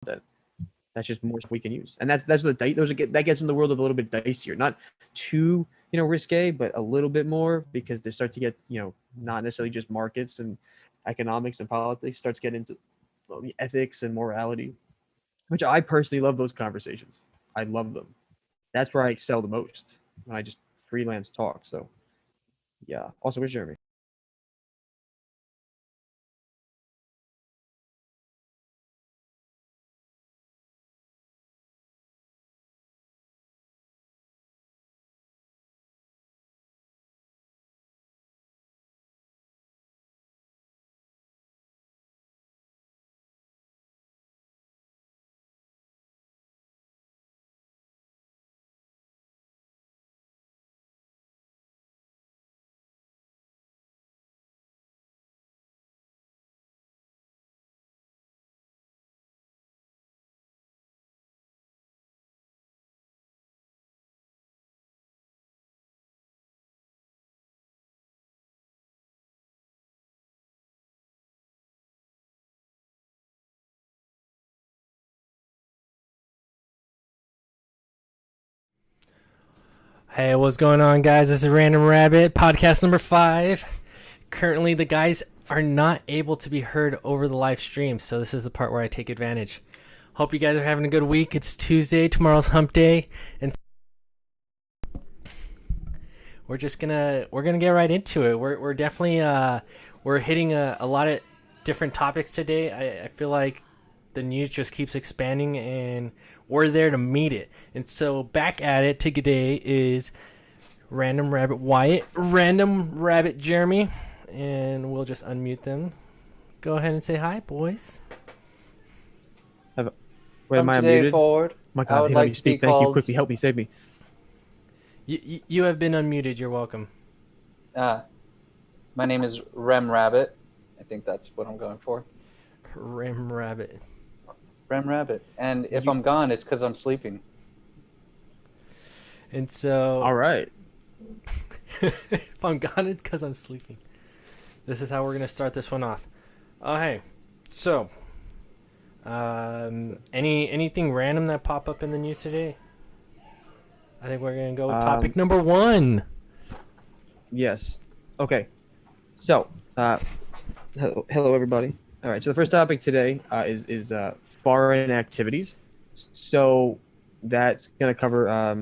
content. That's just more stuff we can use, and that's the that gets in the world of a little bit dicier, not too risque, but a little bit more, because they start to get not necessarily just markets and economics and politics, starts getting into the ethics and morality, which I personally love those conversations. I love them. That's where I excel the most when I just freelance talk. So yeah. Also, where's Jeremy? Hey, what's going on, guys? This is Random Rabbit, podcast number 5. Currently, the guys are not able to be heard over the live stream, so this is the part where I take advantage. Hope you guys are having a good week. It's Tuesday, tomorrow's hump day, and we're gonna get right into it. We're definitely we're hitting a lot of different topics today. I feel like the news just keeps expanding, and we're there to meet it. And so back at it today is Random Rabbit Wyatt, Random Rabbit Jeremy, and we'll just unmute them. Go ahead and say hi, boys. Wait, am I today unmuted? forward, My I God, would hey, let like me to speak. be Thank you. called. Quickly, help me, save me. You have been unmuted. You're welcome. My name is Rem Rabbit. I think that's what I'm going for. Rem Rabbit. Rem Rabbit. And if I'm gone, it's because I'm sleeping. And so, All right. if I'm gone, it's because I'm sleeping. This is how we're gonna start this one off. Oh, hey. So, anything random that pop up in the news today? I think we're gonna go with topic number 1. Yes. Okay. So, hello everybody. All right. So the first topic today is foreign activities. So that's going to cover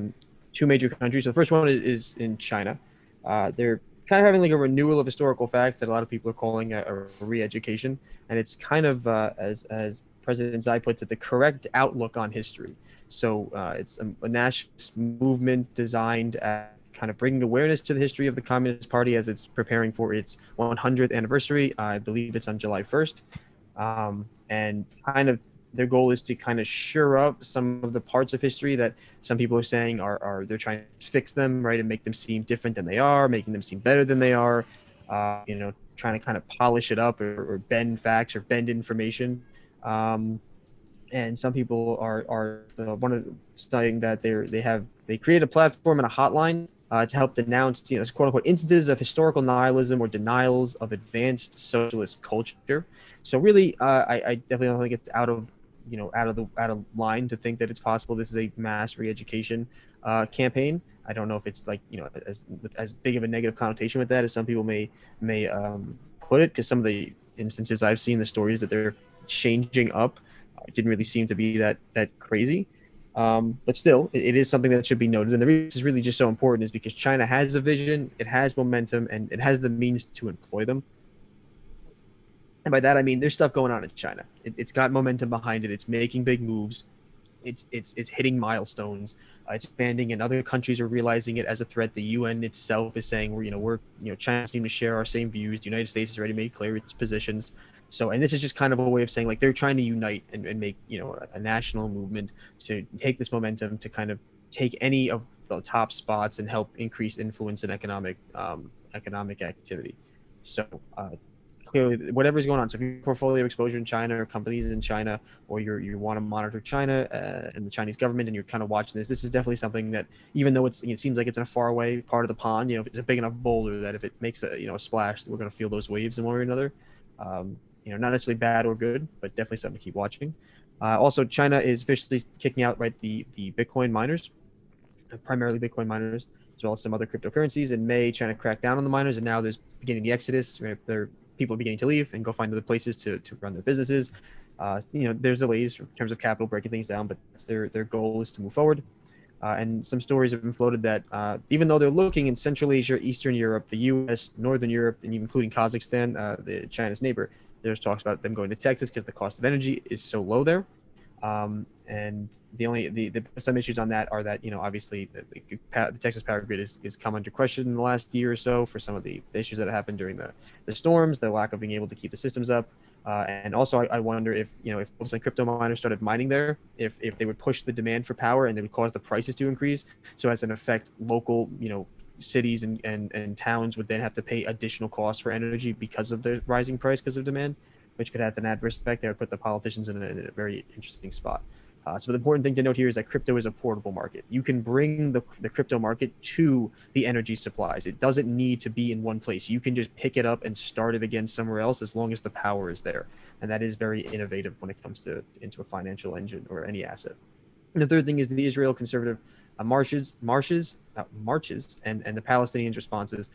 2 major countries. So the first one is in China. They're kind of having like a renewal of historical facts that a lot of people are calling a re-education, and it's kind of as President Xi puts it, the correct outlook on history. So it's a nationalist movement designed at kind of bringing awareness to the history of the Communist Party as it's preparing for its 100th anniversary. I believe it's on July 1st. And kind of their goal is to kind of shore up some of the parts of history that some people are saying are they're trying to fix them, right, and make them seem different than they are, making them seem better than they are, trying to kind of polish it up or bend facts or bend information. And some people are one of saying that they create a platform and a hotline to help denounce quote unquote instances of historical nihilism or denials of advanced socialist culture. So really, I definitely don't think it's out of line to think that it's possible this is a mass re-education campaign. I don't know if it's like as big of a negative connotation with that as some people may put it, because some of the instances I've seen, the stories that they're changing up, it didn't really seem to be that crazy. But still, it is something that should be noted. And the reason this is really just so important is because China has a vision, it has momentum, and it has the means to employ them. And by that, I mean, there's stuff going on in China. It's got momentum behind it. It's making big moves. It's hitting milestones. It's expanding, and other countries are realizing it as a threat. The UN itself is saying we're China seems to share our same views. The United States has already made clear its positions. So, and this is just kind of a way of saying like they're trying to unite and make a national movement to take this momentum to kind of take any of the top spots and help increase influence in economic activity. So clearly, whatever's going on. So if your portfolio exposure in China or companies in China, or you want to monitor China and the Chinese government, and you're kind of watching this is definitely something that, even though it seems like it's in a far away part of the pond, if it's a big enough boulder that if it makes a splash, we're going to feel those waves in one way or another. Not necessarily bad or good, but definitely something to keep watching. Also, China is officially kicking out the Bitcoin miners, primarily Bitcoin miners, as well as some other cryptocurrencies. In May, China cracked down on the miners, and now there's beginning the exodus. Right? People are beginning to leave and go find other places to run their businesses. There's delays in terms of capital breaking things down, but that's their goal is to move forward. And some stories have been floated that even though they're looking in Central Asia, Eastern Europe, the U.S., Northern Europe, and even including Kazakhstan, China's neighbor, there's talks about them going to Texas because the cost of energy is so low there. And some issues on that are that obviously the Texas power grid is come under question in the last year or so for some of the issues that happened during the storms, the lack of being able to keep the systems up. And also, I wonder if folks like crypto miners started mining there, if they would push the demand for power and they would cause the prices to increase. So as an effect, local cities and towns would then have to pay additional costs for energy because of the rising price because of demand, which could have an adverse effect. That would put the politicians in a very interesting spot. So the important thing to note here is that crypto is a portable market. You can bring the crypto market to the energy supplies. It doesn't need to be in one place. You can just pick it up and start it again somewhere else as long as the power is there. And that is very innovative when it comes into a financial engine or any asset. And the third thing is the Israel conservative marches, and the Palestinians' responses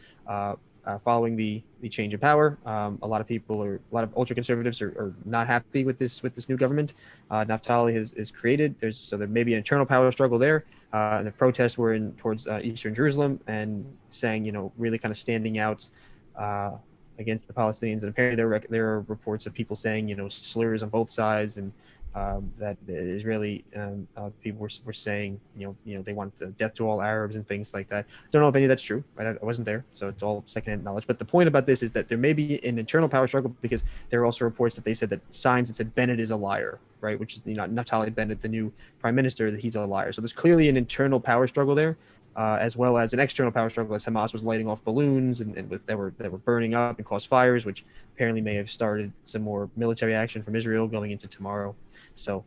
following the change in power. A lot of ultra conservatives are not happy with this new government. Naftali is created. There may be an internal power struggle there. And the protests were towards eastern Jerusalem and saying, really kind of standing out against the Palestinians. And apparently there are reports of people saying, slurs on both sides, and that the Israeli people were saying, they want death to all Arabs and things like that. Don't know if any of that's true. Right? I wasn't there, so it's all secondhand knowledge. But the point about this is that there may be an internal power struggle because there are also reports that they said that signs that said Bennett is a liar, right? Which is Naftali Bennett, the new prime minister, that he's a liar. So there's clearly an internal power struggle there. As well as an external power struggle, as Hamas was lighting off balloons that were burning up and caused fires, which apparently may have started some more military action from Israel going into tomorrow. So,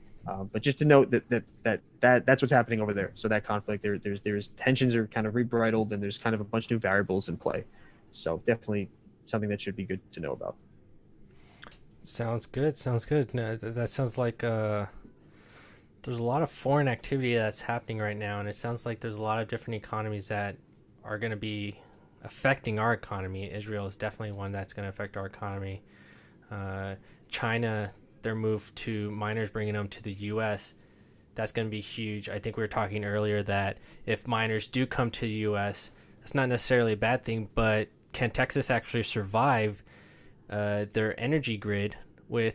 but just to note that's what's happening over there. So that conflict, there's tensions are kind of rebridled, and there's kind of a bunch of new variables in play. So definitely something that should be good to know about. Sounds good. No, that sounds like there's a lot of foreign activity that's happening right now, and it sounds like there's a lot of different economies that are going to be affecting our economy. Israel is definitely one that's going to affect our economy. China, their move to miners bringing them to the U.S., that's going to be huge. I think we were talking earlier that if miners do come to the U.S., that's not necessarily a bad thing, but can Texas actually survive their energy grid with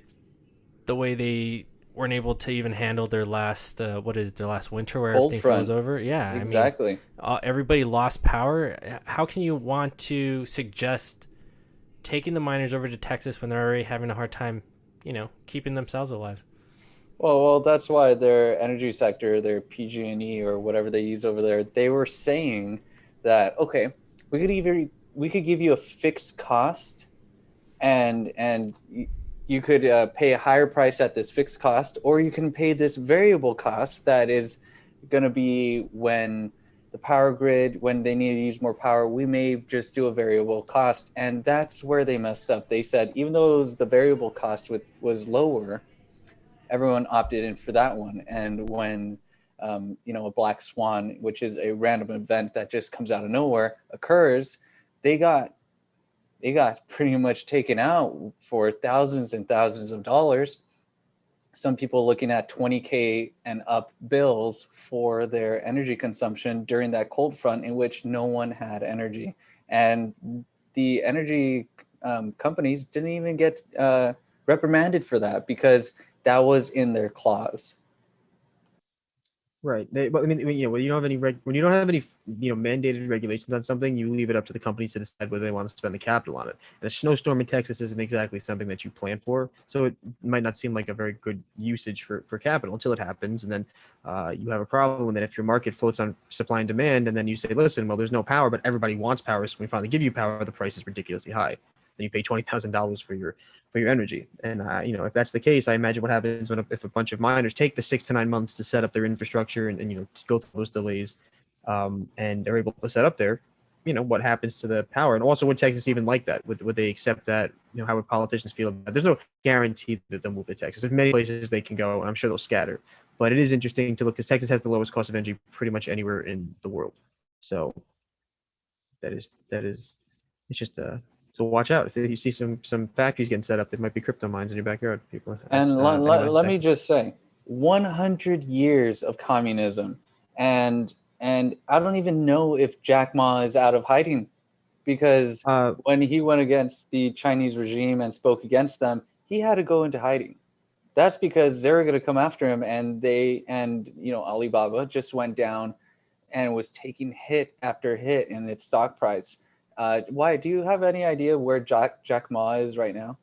the way they weren't able to even handle their last winter where Cold everything front. froze over? Yeah, Exactly. I mean, everybody lost power. How can you want to suggest taking the miners over to Texas when they're already having a hard time, keeping themselves alive? Well, that's why their energy sector, their PG&E or whatever they use over there, they were saying that we could give you a fixed cost, and you could pay a higher price at this fixed cost, or you can pay this variable cost that is going to be when the power grid, when they need to use more power, we may just do a variable cost. And that's where they messed up. They said, even though the variable cost was lower, everyone opted in for that one. And when, a black swan, which is a random event that just comes out of nowhere, occurs, they got pretty much taken out for thousands and thousands of dollars. Some people looking at $20,000 and up bills for their energy consumption during that cold front in which no one had energy. And the energy companies didn't even get reprimanded for that because that was in their clause. Right. But when you don't have any when you don't have any mandated regulations on something, you leave it up to the companies to decide whether they want to spend the capital on it. And a snowstorm in Texas isn't exactly something that you plan for, so it might not seem like a very good usage for capital until it happens, and then you have a problem. And then if your market floats on supply and demand, and then you say, listen, well, there's no power, but everybody wants power, so when we finally give you power, the price is ridiculously high. Then you pay $20,000 for your energy. And if that's the case, I imagine what happens if a bunch of miners take the 6 to 9 months to set up their infrastructure and to go through those delays, and are able to set up there, what happens to the power, and also would Texas even like that? Would they accept that? How would politicians feel about it? There's no guarantee that they'll move to Texas. There's many places they can go, and I'm sure they'll scatter. But it is interesting to look because Texas has the lowest cost of energy pretty much anywhere in the world. So that is it's just so watch out if you see some factories getting set up. There might be crypto mines in your backyard, people. And if anyone in let me Texas. just say, 100 years of communism, and I don't even know if Jack Ma is out of hiding, because when he went against the Chinese regime and spoke against them, he had to go into hiding. That's because they were going to come after him, and Alibaba just went down and was taking hit after hit in its stock price. Why? Do you have any idea where Jack Ma is right now?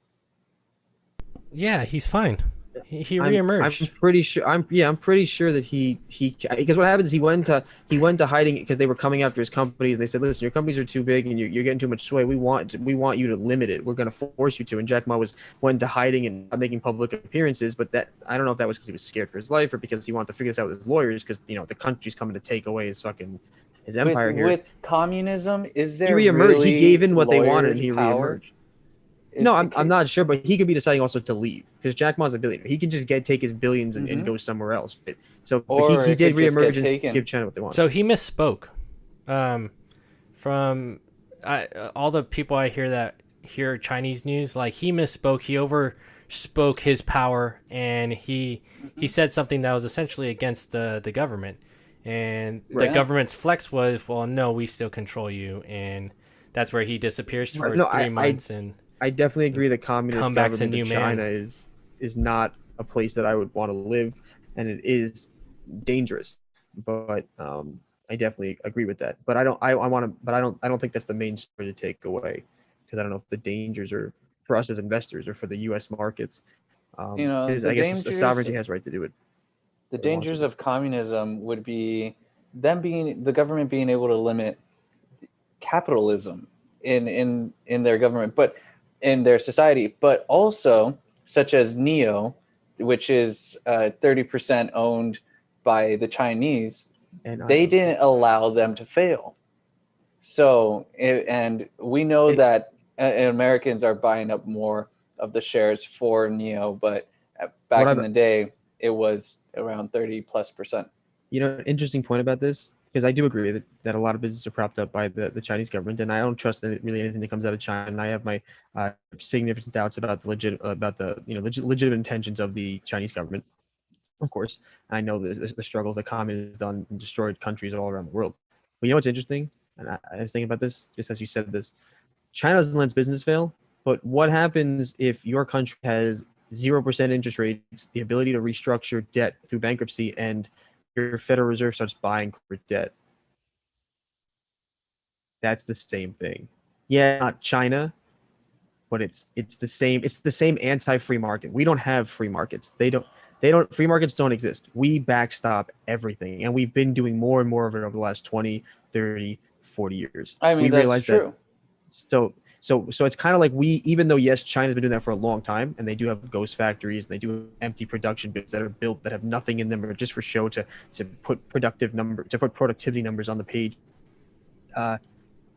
Yeah, he's fine. He I'm reemerged. pretty sure. I'm pretty sure that he because what happens is he went to hiding because they were coming after his companies and they said, listen, your companies are too big and you're getting too much sway. We want you to limit it. We're going to force you to. And Jack Ma went to hiding and not making public appearances. But that I don't know if that was because he was scared for his life or because he wanted to figure this out with his lawyers because the country's coming to take away his empire here. With communism, is there He reemerged. really He gave in what they wanted and he power? reemerged. No, I'm not sure, but he could be deciding also to leave because Jack Ma's a billionaire. He can just take his billions and go somewhere else. So Or he it did could just get reemerge and taken. give China what they want. So he misspoke. From all the people I hear Chinese news, like he misspoke. He overspoke his power, and he said something that was essentially against the government. And the Right. government's flex was, well, no, we still control you, and that's where he disappears for No, 3 months. And I definitely agree that communist Come back to government new of man. China is not a place that I would want to live, and it is dangerous. But I definitely agree with that. But I don't think that's the main story to take away because I don't know if the dangers are for us as investors or for the U.S. markets. Because the I guess the dangers- sovereignty has right to do it. The They want dangers to. of communism would be the government being able to limit capitalism in their government, but in their society, but also such as NEO, which is 30% owned by the Chinese. And They didn't allow them to fail. So, and we know that Americans are buying up more of the shares for NEO, but back in the day, it was around 30+%. An interesting point about this, because I do agree that a lot of businesses are propped up by the Chinese government, and I don't trust really anything that comes out of China. And I have my significant doubts about the legitimate intentions of the Chinese government. Of course, I know the struggles that communism has done and destroyed countries all around the world. But what's interesting, and I was thinking about this just as you said this. China doesn't let its business fail, but what happens if your country has 0% interest rates, the ability to restructure debt through bankruptcy, and your Federal Reserve starts buying corporate debt? That's the same thing. Yeah, not China, but it's the same. It's the same anti-free market. We don't have free markets. They don't. Free markets don't exist. We backstop everything, and we've been doing more and more of it over the last 20, 30, 40 years. I mean, we that's realize true. So it's kind of like even though, yes, China's been doing that for a long time, and they do have ghost factories, and they do have empty production bits that are built that have nothing in them or just for show to put productivity numbers on the page.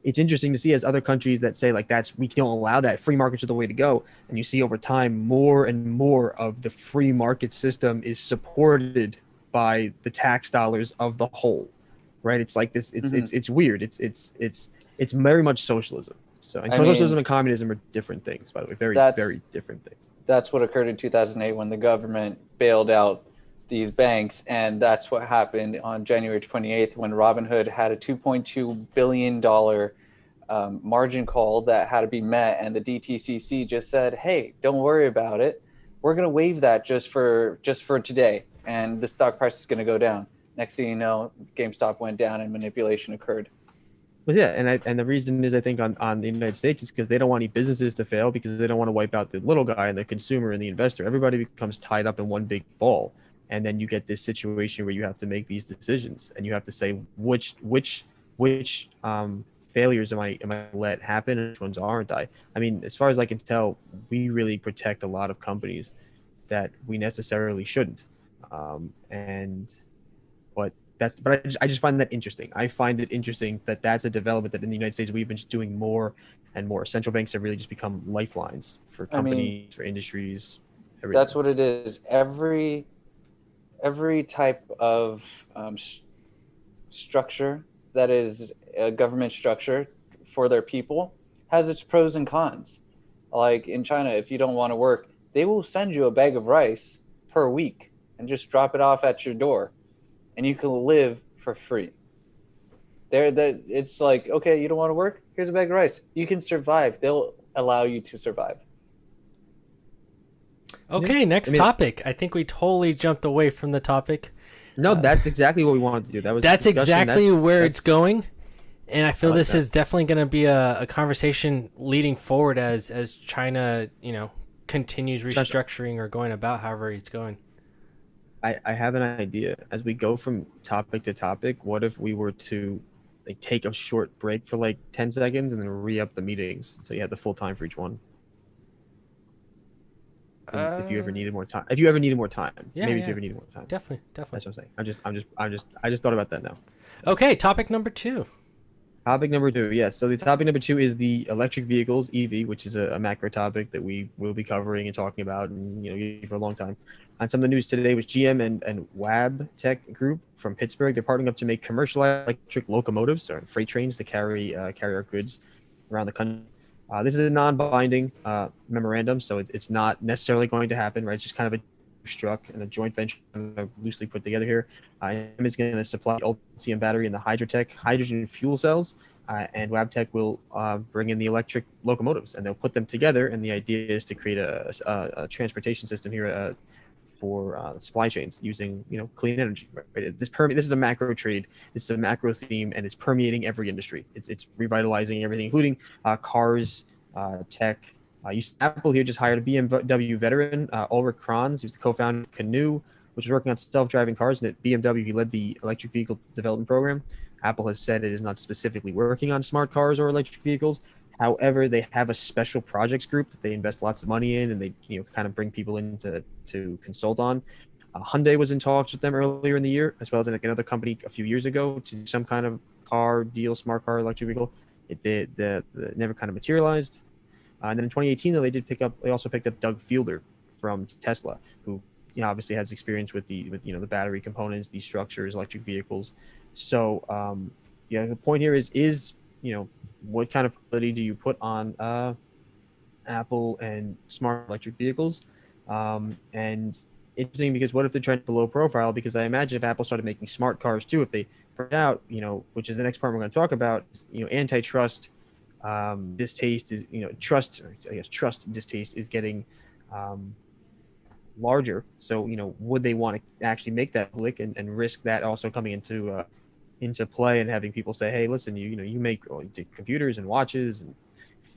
It's interesting to see as other countries that say like we don't allow that, free markets are the way to go, and you see over time more and more of the free market system is supported by the tax dollars of the whole, right? It's like this. It's weird. It's very much socialism. So socialism and communism are different things, by the way. Very different things. That's what occurred in 2008 when the government bailed out these banks, and that's what happened on January 28th when Robinhood had a $2.2 billion margin call that had to be met, and the DTCC just said, "Hey, don't worry about it. We're going to waive that just for today, and the stock price is going to go down." Next thing you know, GameStop went down and manipulation occurred. Well, yeah, and the reason is I think on the United States is because they don't want any businesses to fail because they don't want to wipe out the little guy and the consumer and the investor. Everybody becomes tied up in one big ball. And then you get this situation where you have to make these decisions, and you have to say which failures am I let happen, and which ones aren't I? I mean, as far as I can tell, we really protect a lot of companies that we necessarily shouldn't. But I just find that interesting. I find it interesting that that's a development that in the United States we've been just doing more and more. Central banks have really just become lifelines for I mean, companies, for industries, that's everything. what it is. Every type of structure that is a government structure for their people has its pros and cons. Like in China, if you don't want to work, they will send you a bag of rice per week and just drop it off at your door, and you can live for free. There, that it's like, okay, you don't want to work? Here's a bag of rice. You can survive. They'll allow you to survive. Okay, next I mean, topic. I think we totally jumped away from the topic. no, that's exactly what we wanted to do. That was That's discussion. exactly where that's- it's going. And I feel I like this that. is definitely going to be a conversation leading forward as China, continues restructuring or going about however it's going. I have an idea. As we go from topic to topic, what if we were to like take a short break for like 10 seconds and then re-up the meetings so you had the full time for each one? And if you ever needed more time, if you ever needed more time, Yeah, maybe yeah. if you ever needed more time. Definitely. That's what I'm saying. I just thought about that now. Okay, topic number 2. Topic number 2, yes. So the topic number 2 is the electric vehicles, EV, which is a macro topic that we will be covering and talking about, and for a long time. On some of the news today was GM and Wabtec Group from Pittsburgh. They're partnering up to make commercialized electric locomotives or freight trains to carry our goods around the country. This is a non-binding memorandum, so it's not necessarily going to happen, right? It's just kind of a struck and a joint venture loosely put together here. IM is going to supply the Ultium battery and the Hydrotech hydrogen fuel cells, and Wabtec will bring in the electric locomotives, and they'll put them together. And the idea is to create a transportation system here for supply chains using clean energy. Right? This is a macro trade. This is a macro theme, and it's permeating every industry. It's revitalizing everything, including cars, tech. Apple here just hired a BMW veteran, Ulrich Kranz, who's the co-founder of Canoe, which is working on self-driving cars. And at BMW, he led the electric vehicle development program. Apple has said it is not specifically working on smart cars or electric vehicles. However, they have a special projects group that they invest lots of money in, and they kind of bring people in to consult on. Hyundai was in talks with them earlier in the year, as well as another company a few years ago to do some kind of car deal, smart car, electric vehicle. It never kind of materialized. And then in 2018, though, they also picked up Doug Fielder from Tesla, who obviously has experience with the battery components, these structures, electric vehicles. So the point here is what kind of ability do you put on Apple and smart electric vehicles? And interesting because what if they're trying to low profile? Because I imagine if Apple started making smart cars too, if they put out, which is the next part we're going to talk about, antitrust distaste is trust distaste is getting larger. So would they want to actually make that public and risk that also coming into play and having people say, hey, listen, you make computers and watches and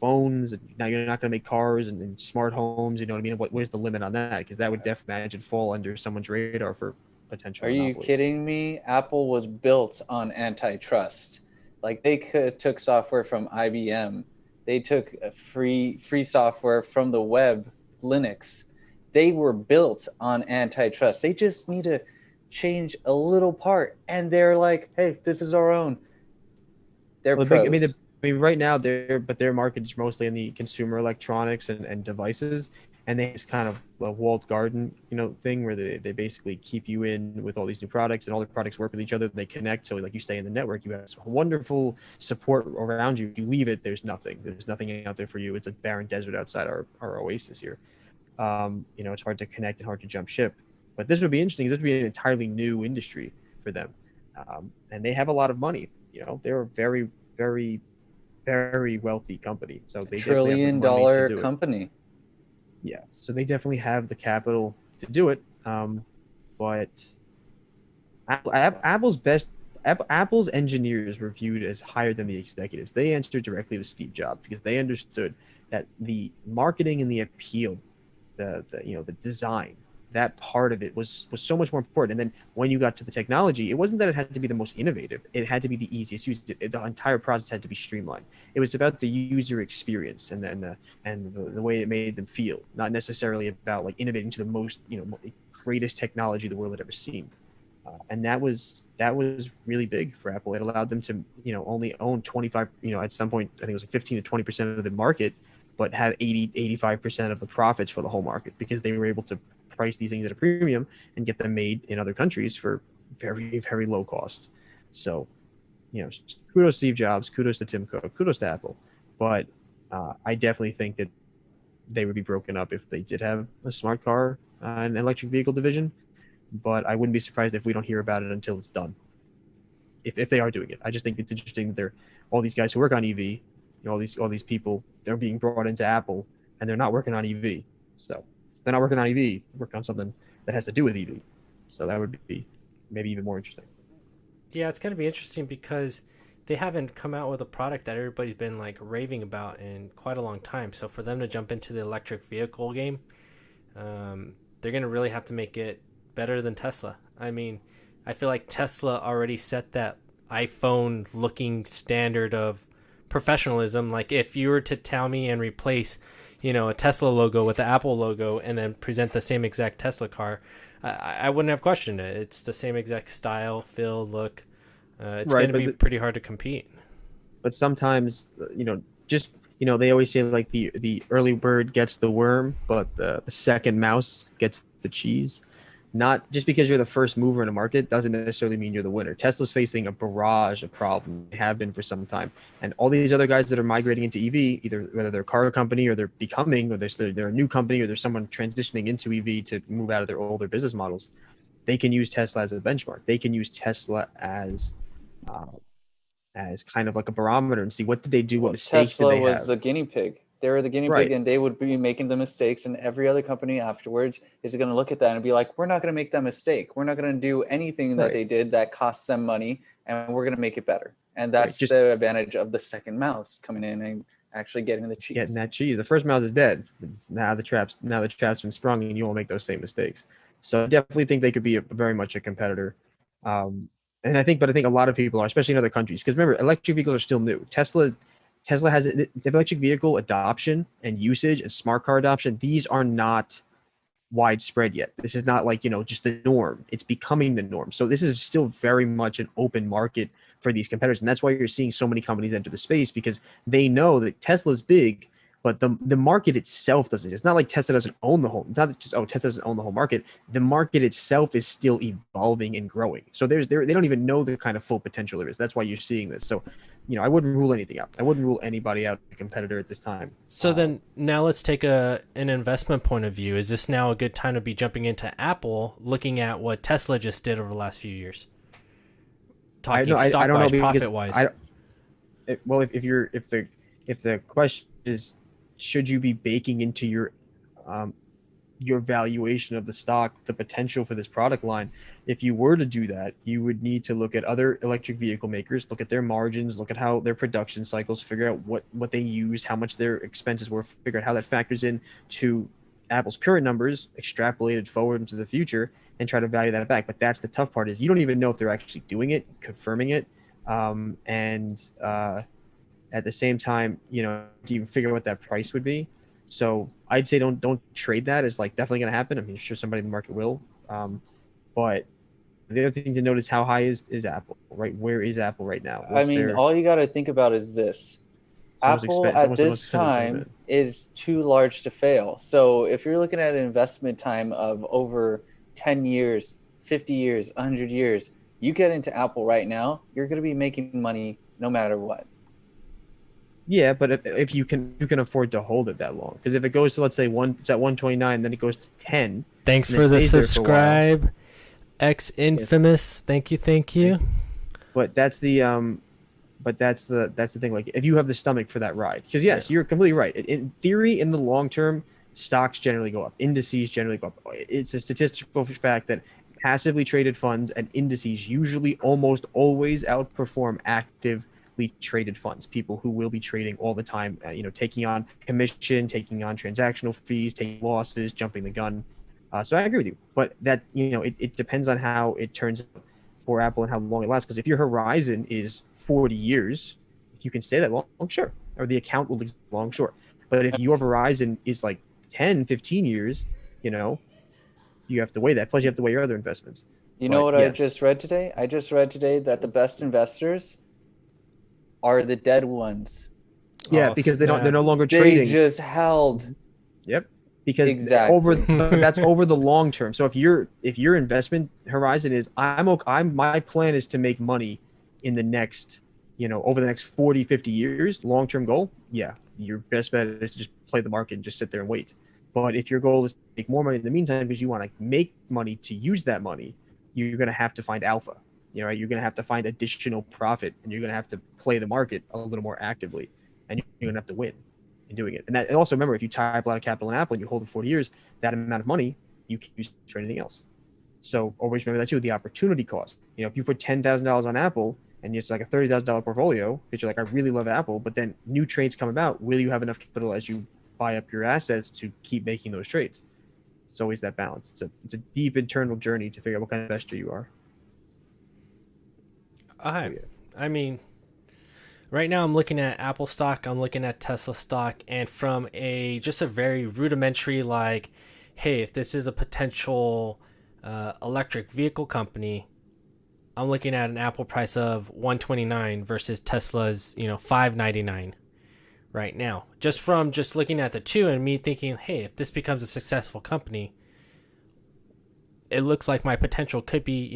phones, and now you're not going to make cars and smart homes. You know what I mean? Where's the limit on that? Because that would definitely imagine fall under someone's radar for potential. Are you monopoly. kidding me? Apple was built on antitrust. Like they took software from IBM. They took free software from the web, Linux. They were built on antitrust. They just need to change a little part, and they're like, "Hey, this is our own." They're pros. I mean, right now their market is mostly in the consumer electronics and devices, and they just kind of a walled garden, thing where they basically keep you in with all these new products, and all the products work with each other. They connect, so like you stay in the network, you have wonderful support around you. If you leave it, there's nothing out there for you. It's a barren desert outside our oasis here. It's hard to connect and hard to jump ship. But this would be interesting. This would be an entirely new industry for them, and they have a lot of money. They're a very, very, very wealthy company. So they $1 trillion company. Yeah, so they definitely have the capital to do it. But Apple's engineers were viewed as higher than the executives. They answered directly to Steve Jobs because they understood that the marketing and the appeal, the design, that part of it was so much more important. And then when you got to the technology, it wasn't that it had to be the most innovative. It had to be the easiest use. The entire process had to be streamlined. It was about the user experience and the way it made them feel, not necessarily about like innovating to the most, greatest technology the world had ever seen. and that was really big for Apple. It allowed them to only own 25, at some point I think it was like 15 to 20% of the market, but had 85% of the profits for the whole market because they were able to price these things at a premium and get them made in other countries for very, very low cost. So, kudos to Steve Jobs, kudos to Tim Cook, kudos to Apple. But I definitely think that they would be broken up if they did have a smart car and electric vehicle division. But I wouldn't be surprised if we don't hear about it until it's done. If they are doing it, I just think it's interesting that they're all these guys who work on EV, all these people, they're being brought into Apple and they're not working on EV. So they're not working on EV, they're working on something that has to do with EV. So that would be maybe even more interesting. Yeah, it's going to be interesting because they haven't come out with a product that everybody's been like raving about in quite a long time. So for them to jump into the electric vehicle game, they're going to really have to make it better than Tesla. I mean, I feel like Tesla already set that iPhone looking standard of professionalism. Like if you were to tell me and replace, a Tesla logo with the Apple logo and then present the same exact Tesla car, I wouldn't have questioned it. It's the same exact style, feel, look. It's Right, going to be pretty hard to compete. But sometimes, they always say like the early bird gets the worm, but the second mouse gets the cheese. Not just because you're the first mover in a market doesn't necessarily mean you're the winner. Tesla's facing a barrage of problems. They have been for some time. And all these other guys that are migrating into EV, either whether they're a car company or they're becoming, or they're a new company, or there's someone transitioning into EV to move out of their older business models, they can use Tesla as a benchmark. They can use Tesla as kind of like a barometer and see what did they do, what mistakes Tesla did they was have. the guinea pig. They were the guinea Right. pig, and they would be making the mistakes, and every other company afterwards is going to look at that and be like, we're not going to make that mistake. We're not going to do anything that Right. they did that costs them money, and we're going to make it better. And that's Just the advantage of the second mouse coming in and actually getting the cheese. getting that cheese. The first mouse is dead. Now the trap's been sprung, and you won't make those same mistakes. So I definitely think they could be very much a competitor. And I think a lot of people are, especially in other countries, because remember, electric vehicles are still new. Tesla has the electric vehicle adoption and usage and smart car adoption. These are not widespread yet. This is not like, just the norm. It's becoming the norm. So this is still very much an open market for these competitors. And that's why you're seeing so many companies enter the space, because they know that Tesla's big, but the market itself doesn't. It's not like Tesla doesn't own the whole. It's not just Tesla doesn't own the whole market. The market itself is still evolving and growing. So they don't even know the kind of full potential there is. That's why you're seeing this. So, I wouldn't rule anything out. I wouldn't rule anybody out as a competitor at this time. So then now let's take an investment point of view. Is this now a good time to be jumping into Apple, looking at what Tesla just did over the last few years? Talking stock-wise, profit-wise. Well, if the question is, should you be baking into your valuation of the stock the potential for this product line? If you were to do that, you would need to look at other electric vehicle makers, look at their margins, look at how their production cycles, figure out what they used, how much their expenses were, figure out how that factors in to Apple's current numbers, extrapolated forward into the future, and try to value that back. But that's the tough part, is you don't even know if they're actually doing it, confirming it, at the same time, to even figure out what that price would be. So I'd say don't trade that as like definitely going to happen. I mean, sure, somebody in the market will. But the other thing to note is how high is Apple, right? Where is Apple right now? All you got to think about is this. Apple at this time is too large to fail. So if you're looking at an investment time of over 10 years, 50 years, 100 years, you get into Apple right now, you're going to be making money no matter what. Yeah, but if you can afford to hold it that long, because if it goes to, let's say, it's at 129, then it goes to 10. Thanks for the subscribe, X Infamous. Yes. Thank you. But that's the thing. Like, if you have the stomach for that ride, because yes, you're completely right. In theory, in the long term, stocks generally go up, indices generally go up. It's a statistical fact that passively traded funds and indices usually almost always outperform actively traded funds, people who will be trading all the time, taking on commission, taking on transactional fees, taking losses, jumping the gun. So I agree with you, but that, it depends on how it turns out for Apple and how long it lasts. Because if your horizon is 40 years, if you can stay that long, sure. Or the account will exist long, sure. But if your horizon is like 10, 15 years, you have to weigh that. Plus you have to weigh your other investments. You know But what I yes, just read today? I just read today that the best investors are the dead ones. yeah, Oh because they're snap! no longer They trading. just held. Mhm. Yep. Because over, Exactly. but that's over the long term. So if your investment horizon is I'm my plan is to make money in the next, over the next 40, 50 years, long-term goal, yeah, your best bet is to just play the market and just sit there and wait. But if your goal is to make more money in the meantime because you want to make money to use that money, you're going to have to find alpha. Right? You're going to have to find additional profit, and you're going to have to play the market a little more actively, and you're going to have to win in doing it. And also remember, if you tie up a lot of capital in Apple and you hold it 40 years, that amount of money you can use for anything else. So always remember that too, the opportunity cost. If you put $10,000 on Apple and it's like a $30,000 portfolio, because you're like, I really love Apple, but then new trades come about, will you have enough capital as you buy up your assets to keep making those trades? It's always that balance. It's a deep internal journey to figure out what kind of investor you are. So I yeah. I mean, right now I'm looking at Apple stock, I'm looking at Tesla stock, and from a just a very rudimentary like, hey, if this is a potential electric vehicle company, I'm looking at an Apple price of 129 versus Tesla's 599 right now. Just from just looking at the two and me thinking, hey, if this becomes a successful company, it looks like my potential could be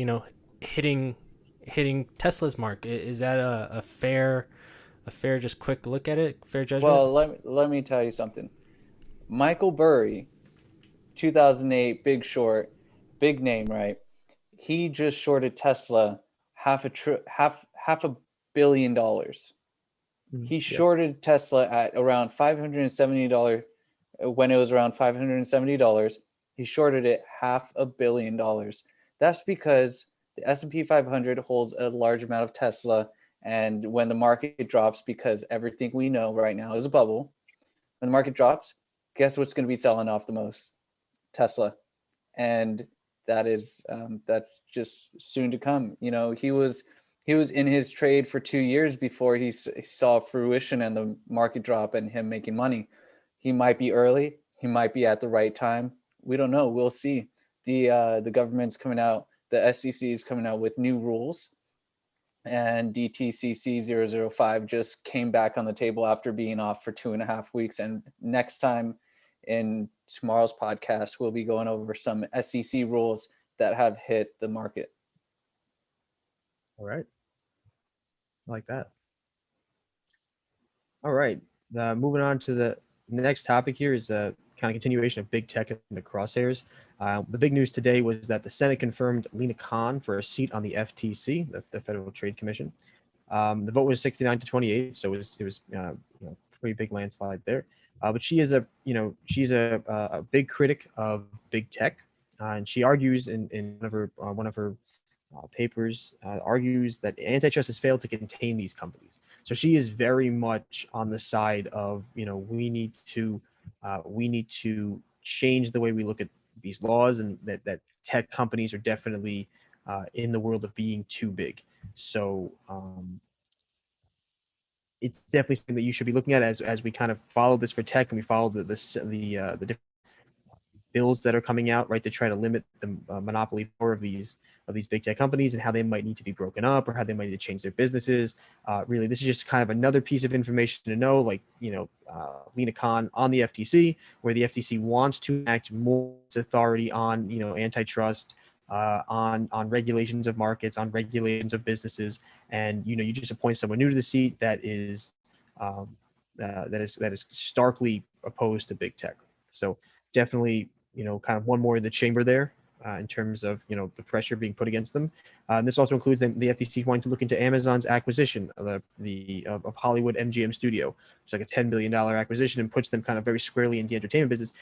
hitting Tesla's mark. Is that a fair just quick look at it, fair judgment? Well, let me tell you something. Michael Burry, 2008, Big Short, big name, right? He just shorted Tesla half a billion dollars. He Yes. shorted Tesla at around $570 when it was around $570. He shorted it $500 million. That's because the S&P 500 holds a large amount of Tesla, and when the market drops, because everything we know right now is a bubble, when the market drops, guess what's going to be selling off the most? Tesla. And that's just soon to come. He was in his trade for 2 years before he saw fruition and the market drop and him making money. He might be early. He might be at the right time. We don't know. We'll see. The government's coming out. The SEC is coming out with new rules, and DTCC 005 just came back on the table after being off for 2.5 weeks. And next time in tomorrow's podcast, we'll be going over some SEC rules that have hit the market. All right. I like that. All right. Moving on to the next topic here is a kind of continuation of big tech and the crosshairs. The big news today was that the Senate confirmed Lina Khan for a seat on the FTC, the Federal Trade Commission. The vote was 69 to 28, so it was pretty big landslide there. But she is she's a big critic of big tech, and she argues in one of her papers argues that antitrust has failed to contain these companies. So she is very much on the side of we need to change the way we look at these laws, and that tech companies are definitely in the world of being too big. So it's definitely something that you should be looking at as we kind of follow this for tech, and we follow the different bills that are coming out, right, to try to limit the monopoly power of these big tech companies and how they might need to be broken up or how they might need to change their businesses. Really, this is just kind of another piece of information to know, like, Lina Khan on the FTC, where the FTC wants to act more authority on, antitrust, on regulations of markets, on regulations of businesses, and you just appoint someone new to the seat that is starkly opposed to big tech. So definitely, kind of one more in the chamber there in terms of, the pressure being put against them. And this also includes the FTC wanting to look into Amazon's acquisition of Hollywood MGM Studio. It's like a $10 billion acquisition and puts them kind of very squarely in the entertainment business,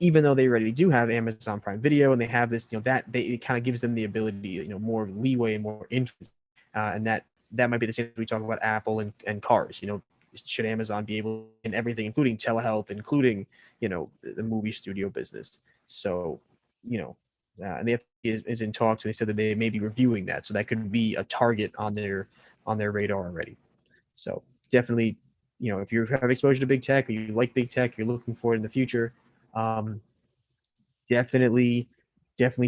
even though they already do have Amazon Prime Video and they have this, it kind of gives them the ability, more leeway and more influence. And that might be the same as we talk about Apple and cars. Should Amazon be able in everything, including telehealth, including, the movie studio business? So, and the FTC is in talks, and they said that they may be reviewing that. So that could be a target on their radar already. So definitely, if you have exposure to big tech or you like big tech, you're looking for it in the future, um, definitely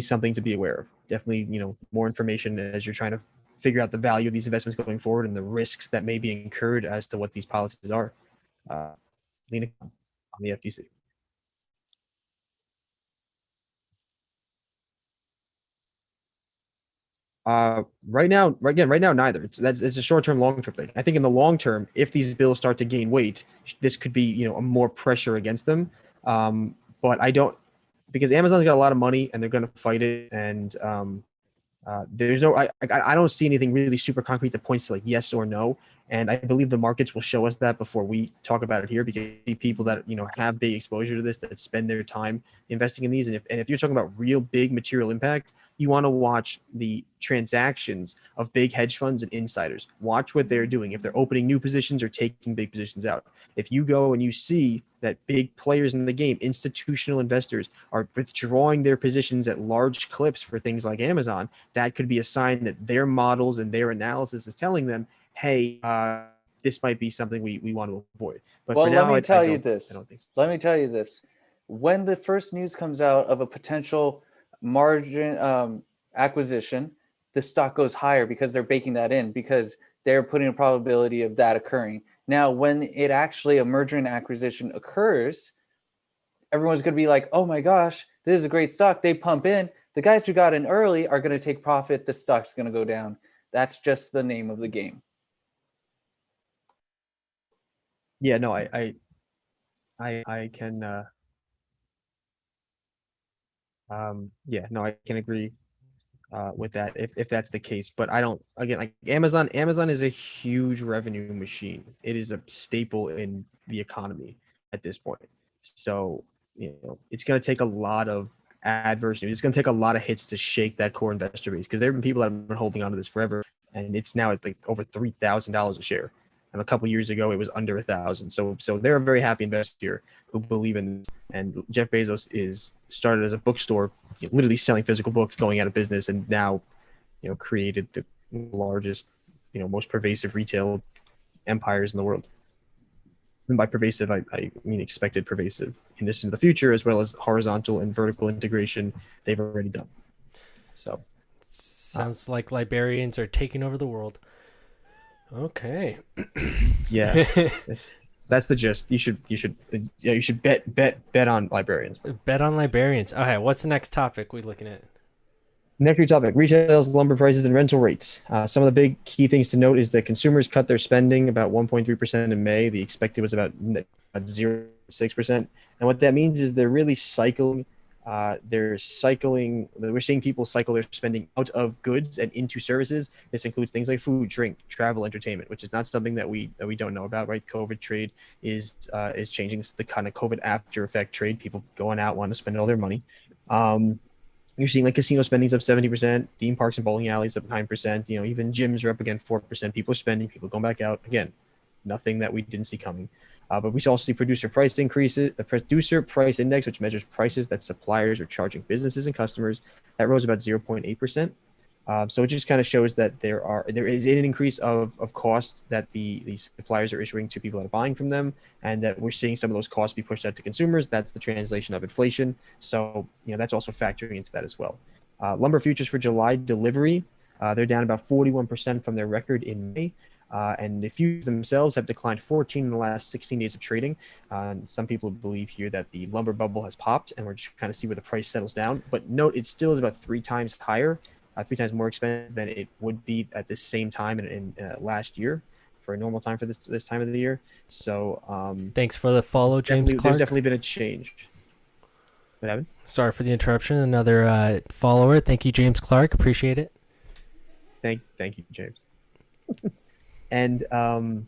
something to be aware of. definitely, more information as you're trying to figure out the value of these investments going forward and the risks that may be incurred as to what these policies are. Lena on the FTC. Right now, neither. It's a short term, long term thing. I think in the long term, if these bills start to gain weight, this could be a more pressure against them. But I don't, because Amazon's got a lot of money and they're going to fight it. And there's no, I don't see anything really super concrete that points to like yes or no. And I believe the markets will show us that before we talk about it here, because people that have big exposure to this, that spend their time investing in these, and if you're talking about real big material impact, you want to watch the transactions of big hedge funds and insiders. Watch what they're doing, if they're opening new positions or taking big positions out. If you go and you see that big players in the game, institutional investors, are withdrawing their positions at large clips for things like Amazon, that could be a sign that their models and their analysis is telling them, hey, this might be something we want to avoid. But well, for now, let me tell you this. I don't think so. Let me tell you this. When the first news comes out of a potential margin acquisition, the stock goes higher because they're baking that in, because they're putting a probability of that occurring. Now, when it actually a merger and acquisition occurs, everyone's going to be like, oh my gosh, this is a great stock. They pump in. The guys who got in early are going to take profit. The stock's going to go down. That's just the name of the game. Yeah, no, I can yeah, no, I can agree with that if that's the case. But I don't, again, like Amazon is a huge revenue machine. It is a staple in the economy at this point. So, it's going to take a lot of adverse news. It's going to take a lot of hits to shake that core investor base, because there have been people that have been holding on to this forever, and it's now at like over $3,000 a share. And a couple years ago, it was under 1,000. So they're a very happy investor here who believe in this. And Jeff Bezos is started as a bookstore, literally selling physical books, going out of business, and now, created the largest, most pervasive retail empires in the world. And by pervasive, I mean expected pervasive in this in the future, as well as horizontal and vertical integration they've already done. So sounds like librarians are taking over the world. Okay. Yeah, that's the gist. You should bet on librarians. Bet on librarians. Okay, what's the next topic we're looking at? Next topic: retail sales, lumber prices, and rental rates. Some of the big key things to note is that consumers cut their spending about 1.3% in May. The expected was about 0.6%, and what that means is they're really cycling. We're seeing people cycle their spending out of goods and into services. This includes things like food, drink, travel, entertainment, which is not something that we don't know about, right? COVID trade is changing. This is the kind of COVID after effect trade. People going out, want to spend all their money. You're seeing like casino spending's up 70%, theme parks and bowling alleys up 9%. Even gyms are up again 4%. People are spending, people going back out again. Nothing that we didn't see coming. But we also see producer price increases. The producer price index, which measures prices that suppliers are charging businesses and customers, that rose about 0.8%. So it just kind of shows that there is an increase of costs that the suppliers are issuing to people that are buying from them, and that we're seeing some of those costs be pushed out to consumers. That's the translation of inflation. So that's also factoring into that as well. Lumber futures for July delivery, they're down about 41% from their record in May. And the futures themselves have declined 14 in the last 16 days of trading. Some people believe here that the lumber bubble has popped, and we're just kind of see where the price settles down. But note, it still is about 3 times higher, 3 times more expensive than it would be at the same time in last year, for a normal time for this time of the year. So thanks for the follow, James Clark. There's definitely been a change. What happened? Sorry for the interruption. Another follower. Thank you, James Clark. Appreciate it. Thank you, James. And so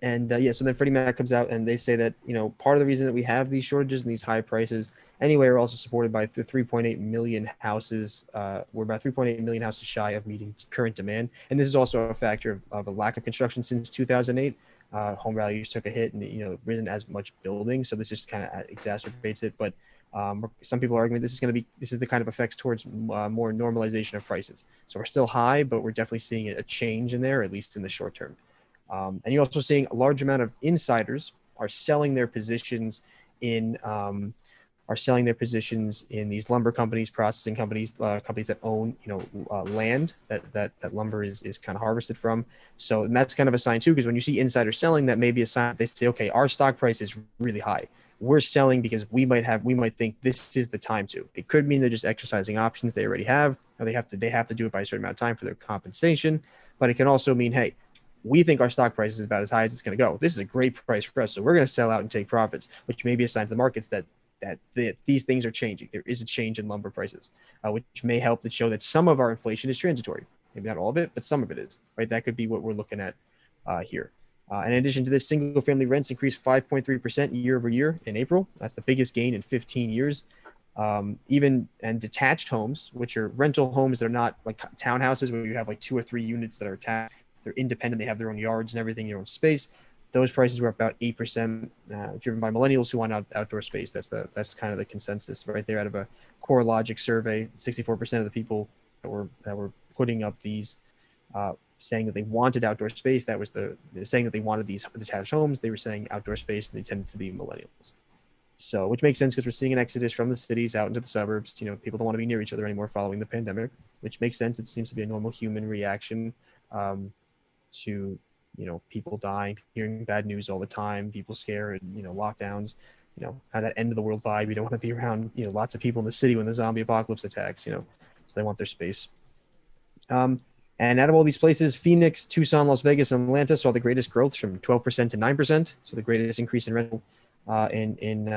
then Freddie Mac comes out and they say that, part of the reason that we have these shortages and these high prices anyway are also supported by the 3.8 million houses. We're about 3.8 million houses shy of meeting current demand. And this is also a factor of a lack of construction since 2008. Home values took a hit, and there isn't as much building. So this just kind of exacerbates it. But some people are arguing this is the kind of effects towards more normalization of prices. So we're still high, but we're definitely seeing a change in there, at least in the short term. And you're also seeing a large amount of insiders are selling their positions in are selling their positions in these lumber companies, processing companies, companies that own, land that lumber is kind of harvested from. So, and that's kind of a sign too, because when you see insiders selling, that may be a sign they say, okay, our stock price is really high. We're selling because we might think this is the time to. It could mean they're just exercising options they already have, or they have to do it by a certain amount of time for their compensation. But it can also mean, hey, we think our stock price is about as high as it's going to go. This is a great price for us, so we're going to sell out and take profits, which may be a sign to the markets that these things are changing. There is a change in lumber prices, which may help to show that some of our inflation is transitory. Maybe not all of it, but some of it is, right? That could be what we're looking at here. In addition to this, single-family rents increased 5.3% year over year in April. That's the biggest gain in 15 years. And detached homes, which are rental homes that are not like townhouses where you have like 2 or 3 units that are attached. They're independent. They have their own yards and everything, their own space. Those prices were about 8%, driven by millennials who want outdoor space. That's kind of the consensus right there out of a CoreLogic survey. 64% of the people that were putting up these saying that they wanted outdoor space. That was saying that they wanted these detached homes. They were saying outdoor space, and they tended to be millennials. So, which makes sense because we're seeing an exodus from the cities out into the suburbs. People don't want to be near each other anymore following the pandemic, which makes sense. It seems to be a normal human reaction to people dying, hearing bad news all the time, people scared, lockdowns, kind of that end of the world vibe. You don't want to be around, lots of people in the city when the zombie apocalypse attacks, so they want their space. And out of all these places, Phoenix, Tucson, Las Vegas, and Atlanta saw the greatest growth from 12% to 9%. So the greatest increase in rental in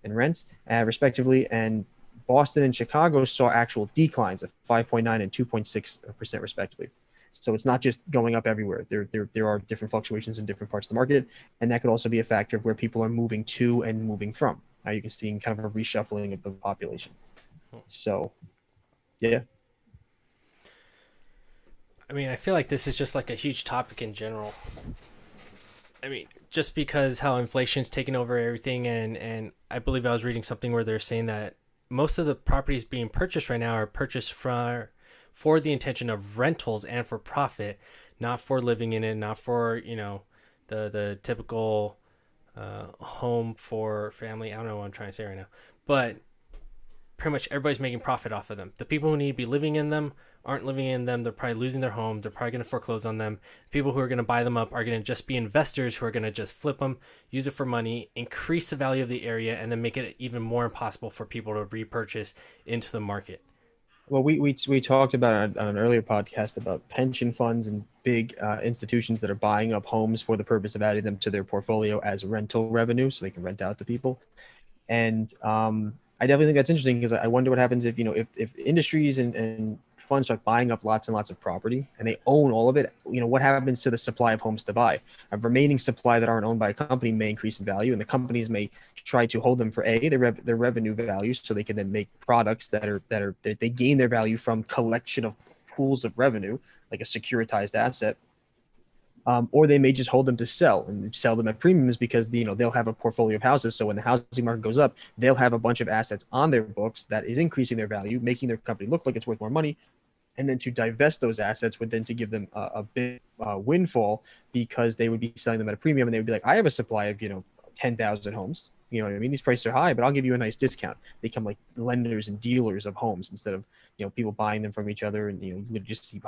rents, respectively. And Boston and Chicago saw actual declines of 5.9 and 2.6% respectively. So it's not just going up everywhere. There are different fluctuations in different parts of the market, and that could also be a factor of where people are moving to and moving from. Now you can see kind of a reshuffling of the population. So, yeah. I mean, I feel like this is just like a huge topic in general. I mean, just because how inflation's taken over everything, and I believe I was reading something where they're saying that most of the properties being purchased right now are purchased for the intention of rentals and for profit, not for living in it, not for, the typical home for family. I don't know what I'm trying to say right now, but pretty much everybody's making profit off of them. The people who need to be living in them aren't living in them. They're probably losing their home. They're probably going to foreclose on them. People who are going to buy them up are going to just be investors who are going to just flip them, use it for money, increase the value of the area, and then make it even more impossible for people to repurchase into the market. Well, we talked about on an earlier podcast about pension funds and big institutions that are buying up homes for the purpose of adding them to their portfolio as rental revenue, so they can rent out to people. And I definitely think that's interesting because I wonder what happens if if industries and funds start buying up lots and lots of property and they own all of it. What happens to the supply of homes to buy? A remaining supply that aren't owned by a company may increase in value, and the companies may try to hold them for their revenue values, so they can then make products that they gain their value from collection of pools of revenue, like a securitized asset. Or they may just hold them to sell them at premiums because they'll have a portfolio of houses. So when the housing market goes up, they'll have a bunch of assets on their books that is increasing their value, making their company look like it's worth more money. And then to divest those assets would then to give them a big windfall because they would be selling them at a premium, and they would be like, I have a supply of 10,000 homes. You know what I mean? These prices are high, but I'll give you a nice discount. They become like lenders and dealers of homes instead of people buying them from each other, and you would just see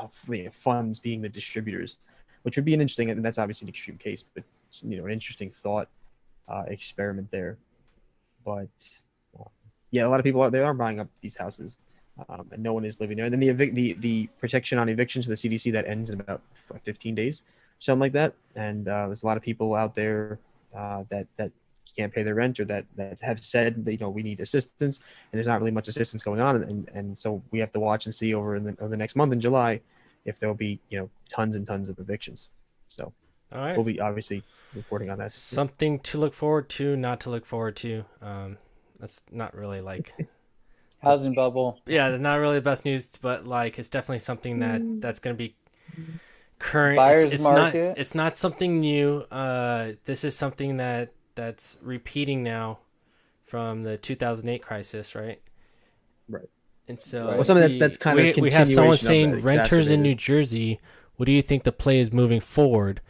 funds being the distributors, which would be an interesting, and that's obviously an extreme case, but an interesting thought experiment there. But yeah, a lot of people they are buying up these houses, and no one is living there. And then the protection on evictions to the CDC that ends in about 15 days, something like that. And there's a lot of people out there that can't pay their rent, or that have said that, we need assistance, and there's not really much assistance going on, and so we have to watch and see over the next month in July if there'll be tons and tons of evictions. So all right, we'll be obviously reporting on that. Something to look forward to, not to look forward to. That's not really like housing bubble. Yeah, not really the best news, but like it's definitely something that's going to be current. Buyer's market. It's not something new. This is something that's repeating now from the 2008 crisis, right? Right. And so well, something that's kind of we have someone saying renters renters in New Jersey. What do you think the play is moving forward?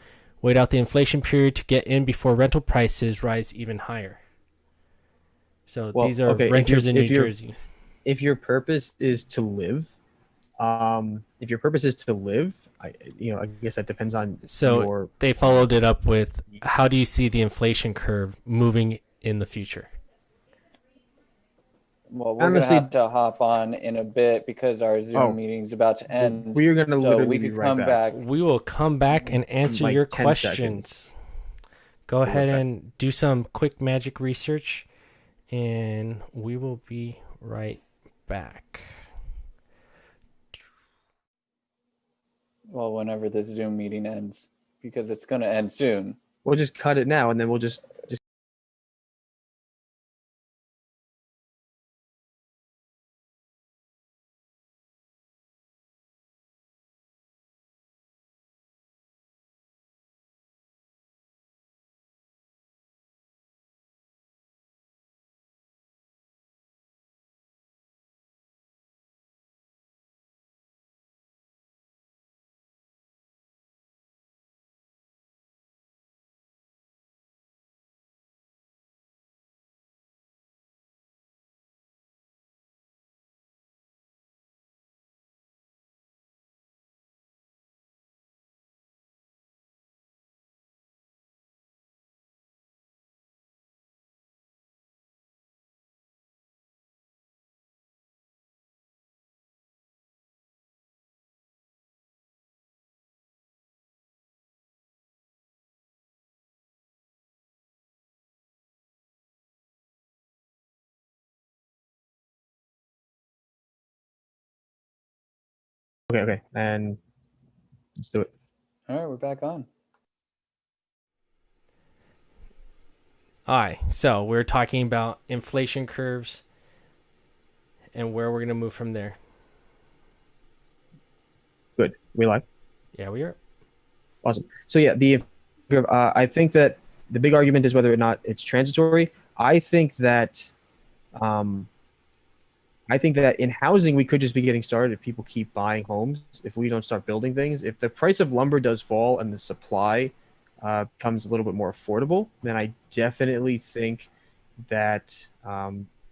Wait out the inflation period to get in before rental prices rise even higher. So Well, these are okay, renters in New Jersey. if your purpose is to live, if your purpose is to live, I guess that depends on So your they followed it up with, how do you see the inflation curve moving in the future? Well, we're gonna honestly. have to hop on in a bit because our Zoom Oh, meeting's about to end. we are going to So literally we be could right come back. back. We will come back and answer Like your 10 seconds. questions. Go We'll ahead be right back. and do some quick magic research, and we will be right back. Well, whenever this Zoom meeting ends, because it's gonna end soon. We'll just cut it now, and then we'll just okay, and let's do it. All right, we're back on. All right, so we're talking about inflation curves and where we're going to move from there. Good. We live. Yeah, we are. Awesome. So yeah, I think that the big argument is whether or not it's transitory. I think that in housing we could just be getting started if people keep buying homes. If we don't start building things, if the price of lumber does fall and the supply becomes a little bit more affordable, then I definitely think that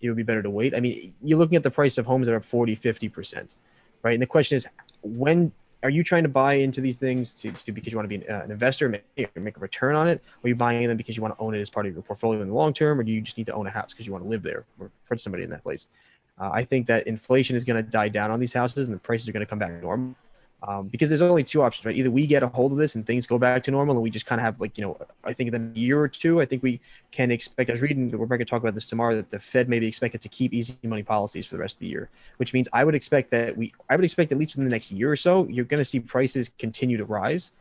it would be better to wait. I mean, you're looking at the price of homes that are up 40-50%, right? And the question is, when are you trying to buy into these things to because you want to be an investor, make a return on it? Or are you buying them because you want to own it as part of your portfolio in the long term? Or do you just need to own a house because you want to live there or put somebody in that place? I think that inflation is going to die down on these houses and the prices are going to come back to normal. Because there's only two options, right? Either we get a hold of this and things go back to normal and we just kind of have I think in a year or two, I think we can expect, I was reading, we're going to talk about this tomorrow, that the Fed may be expected to keep easy money policies for the rest of the year, which means I would expect at least within the next year or so, you're going to see prices continue to rise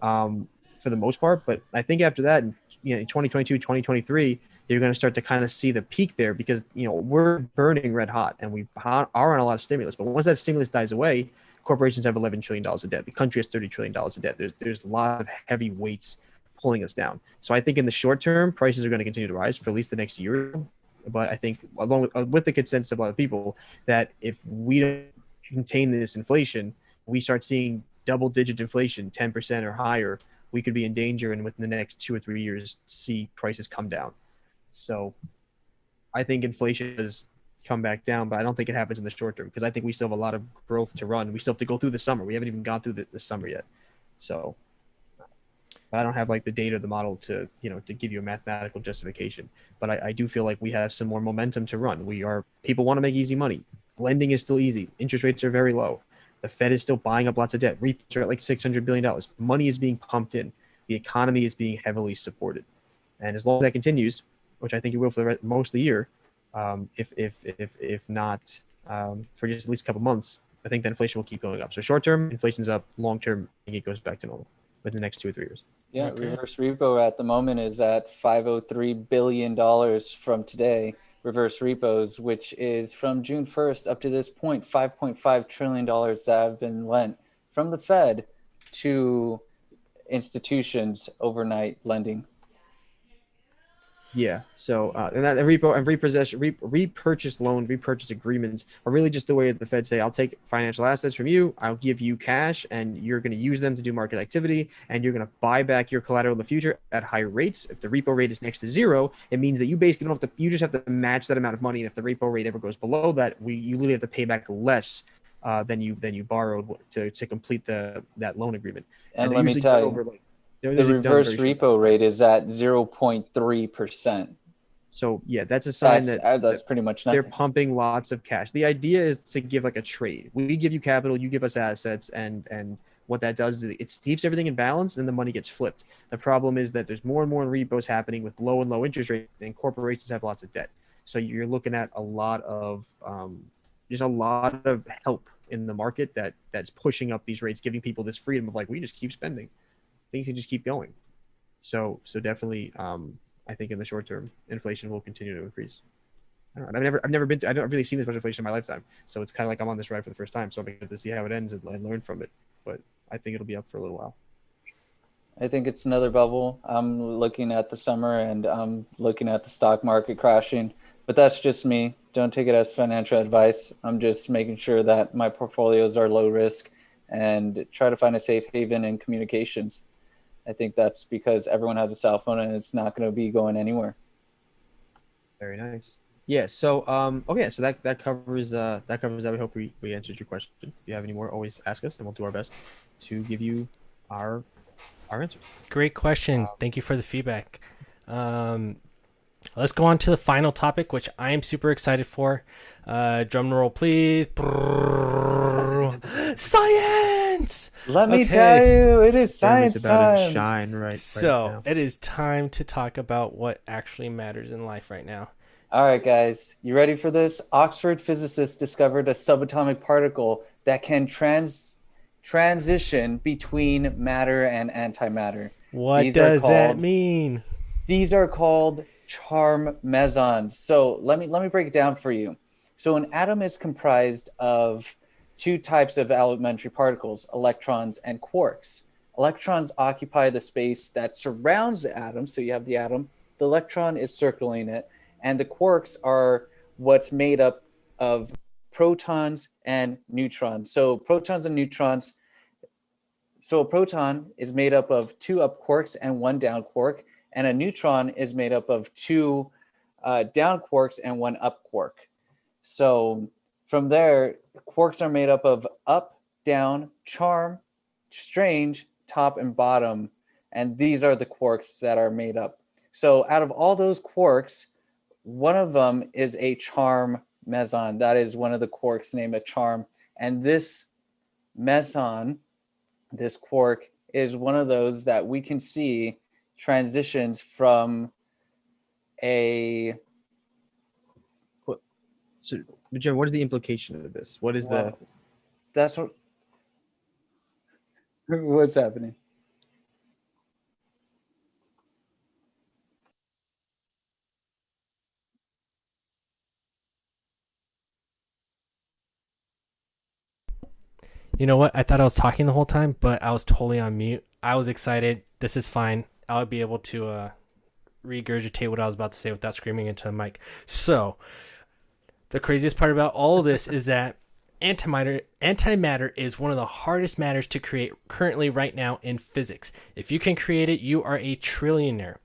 for the most part. But I think after that, in 2022, 2023, you're going to start to kind of see the peak there because, we're burning red hot and we are on a lot of stimulus. But once that stimulus dies away, corporations have $11 trillion of debt. The country has $30 trillion of debt. There's a lot of heavy weights pulling us down. So I think in the short term, prices are going to continue to rise for at least the next year. But I think along with the consensus of a lot of people that if we don't contain this inflation, we start seeing double-digit inflation, 10% or higher, we could be in danger and within the next 2 or 3 years see prices come down. So I think inflation is come back down, but I don't think it happens in the short term because I think we still have a lot of growth to run. We still have to go through the summer. We haven't even gone through the summer yet. So but I don't have like the data, the model to give you a mathematical justification. But I do feel like we have some more momentum to run. People want to make easy money. Lending is still easy. Interest rates are very low. The Fed is still buying up lots of debt. Repos are at like $600 billion. Money is being pumped in. The economy is being heavily supported. And as long as that continues, which I think it will for most of the year, if not for just at least a couple months, I think the inflation will keep going up. So short term, inflation's up. Long term, I think it goes back to normal within the next 2 or 3 years. Yeah, Okay. reverse repo at the moment is at $503 billion from today. Reverse repos, which is from June 1st up to this point, $5.5 trillion that have been lent from the Fed to institutions overnight lending. Yeah. So and that and repo and repurchase loan, repurchase agreements are really just the way that the Fed say, I'll take financial assets from you, I'll give you cash, and you're going to use them to do market activity, and you're going to buy back your collateral in the future at higher rates. If the repo rate is next to zero, it means that you basically don't have to. You just have to match that amount of money, and if the repo rate ever goes below that, you literally have to pay back less than you borrowed to complete that loan agreement. And they're let me usually tell done you, over like they're the usually done reverse very short repo rate times. is at 0.3%. So yeah, that's a sign That's pretty much they're nothing. pumping lots of cash. The idea is to give like a trade. We give you capital, you give us assets, and what that does is it keeps everything in balance, and the money gets flipped. The problem is that there's more and more repos happening with low and low interest rates, and corporations have lots of debt. So you're looking at a lot of there's a lot of help in the market that's pushing up these rates, giving people this freedom of like we just keep spending, things can just keep going. So definitely, I think in the short term, inflation will continue to increase. I don't know. I've never been to, I don't really seen this much inflation in my lifetime. So it's kind of like I'm on this ride for the first time. So I'm excited to see how it ends and learn from it. But I think it'll be up for a little while. I think it's another bubble. I'm looking at the summer and I'm looking at the stock market crashing, but that's just me. Don't take it as financial advice. I'm just making sure that my portfolios are low risk and try to find a safe haven in communications. I think that's because everyone has a cell phone and it's not going to be going anywhere. Very nice. Yeah. So okay. So that covers that. We hope we answered your question. If you have any more, always ask us, and we'll do our best to give you our answers. Great question. Thank you for the feedback. Let's go on to the final topic, which I am super excited for. Drum roll, please. Science! Let me Okay. tell you, it is Jeremy's science about to time. shine right So now. it is time to talk about what actually matters in life right now. All right, guys, you ready for this? Oxford physicists discovered a subatomic particle that can transition between matter and antimatter. What These are does that called- mean? These are called charm mesons. So let me break it down for you. So an atom is comprised of two types of elementary particles, electrons and quarks. Electrons occupy the space that surrounds the atom. So you have the atom, the electron is circling it, and the quarks are what's made up of protons and neutrons. So protons and neutrons. So a proton is made up of two up quarks and one down quark, and a neutron is made up of two down quarks and one up quark. So from there, quarks are made up of up, down, charm, strange, top, and bottom. And these are the quarks that are made up. So out of all those quarks, one of them is a charm meson. That is one of the quarks named a charm. And this meson, this quark, is one of those that we can see transitions from a... So, Jim, what is the implication of this? What is Wow. That's what... What's happening? You know what? I thought I was talking the whole time, but I was totally on mute. I was excited. This is fine. I'll be able to regurgitate what I was about to say without screaming into the mic. So, the craziest part about all of this is that antimatter is one of the hardest matters to create currently right now in physics. If you can create it, you are a trillionaire.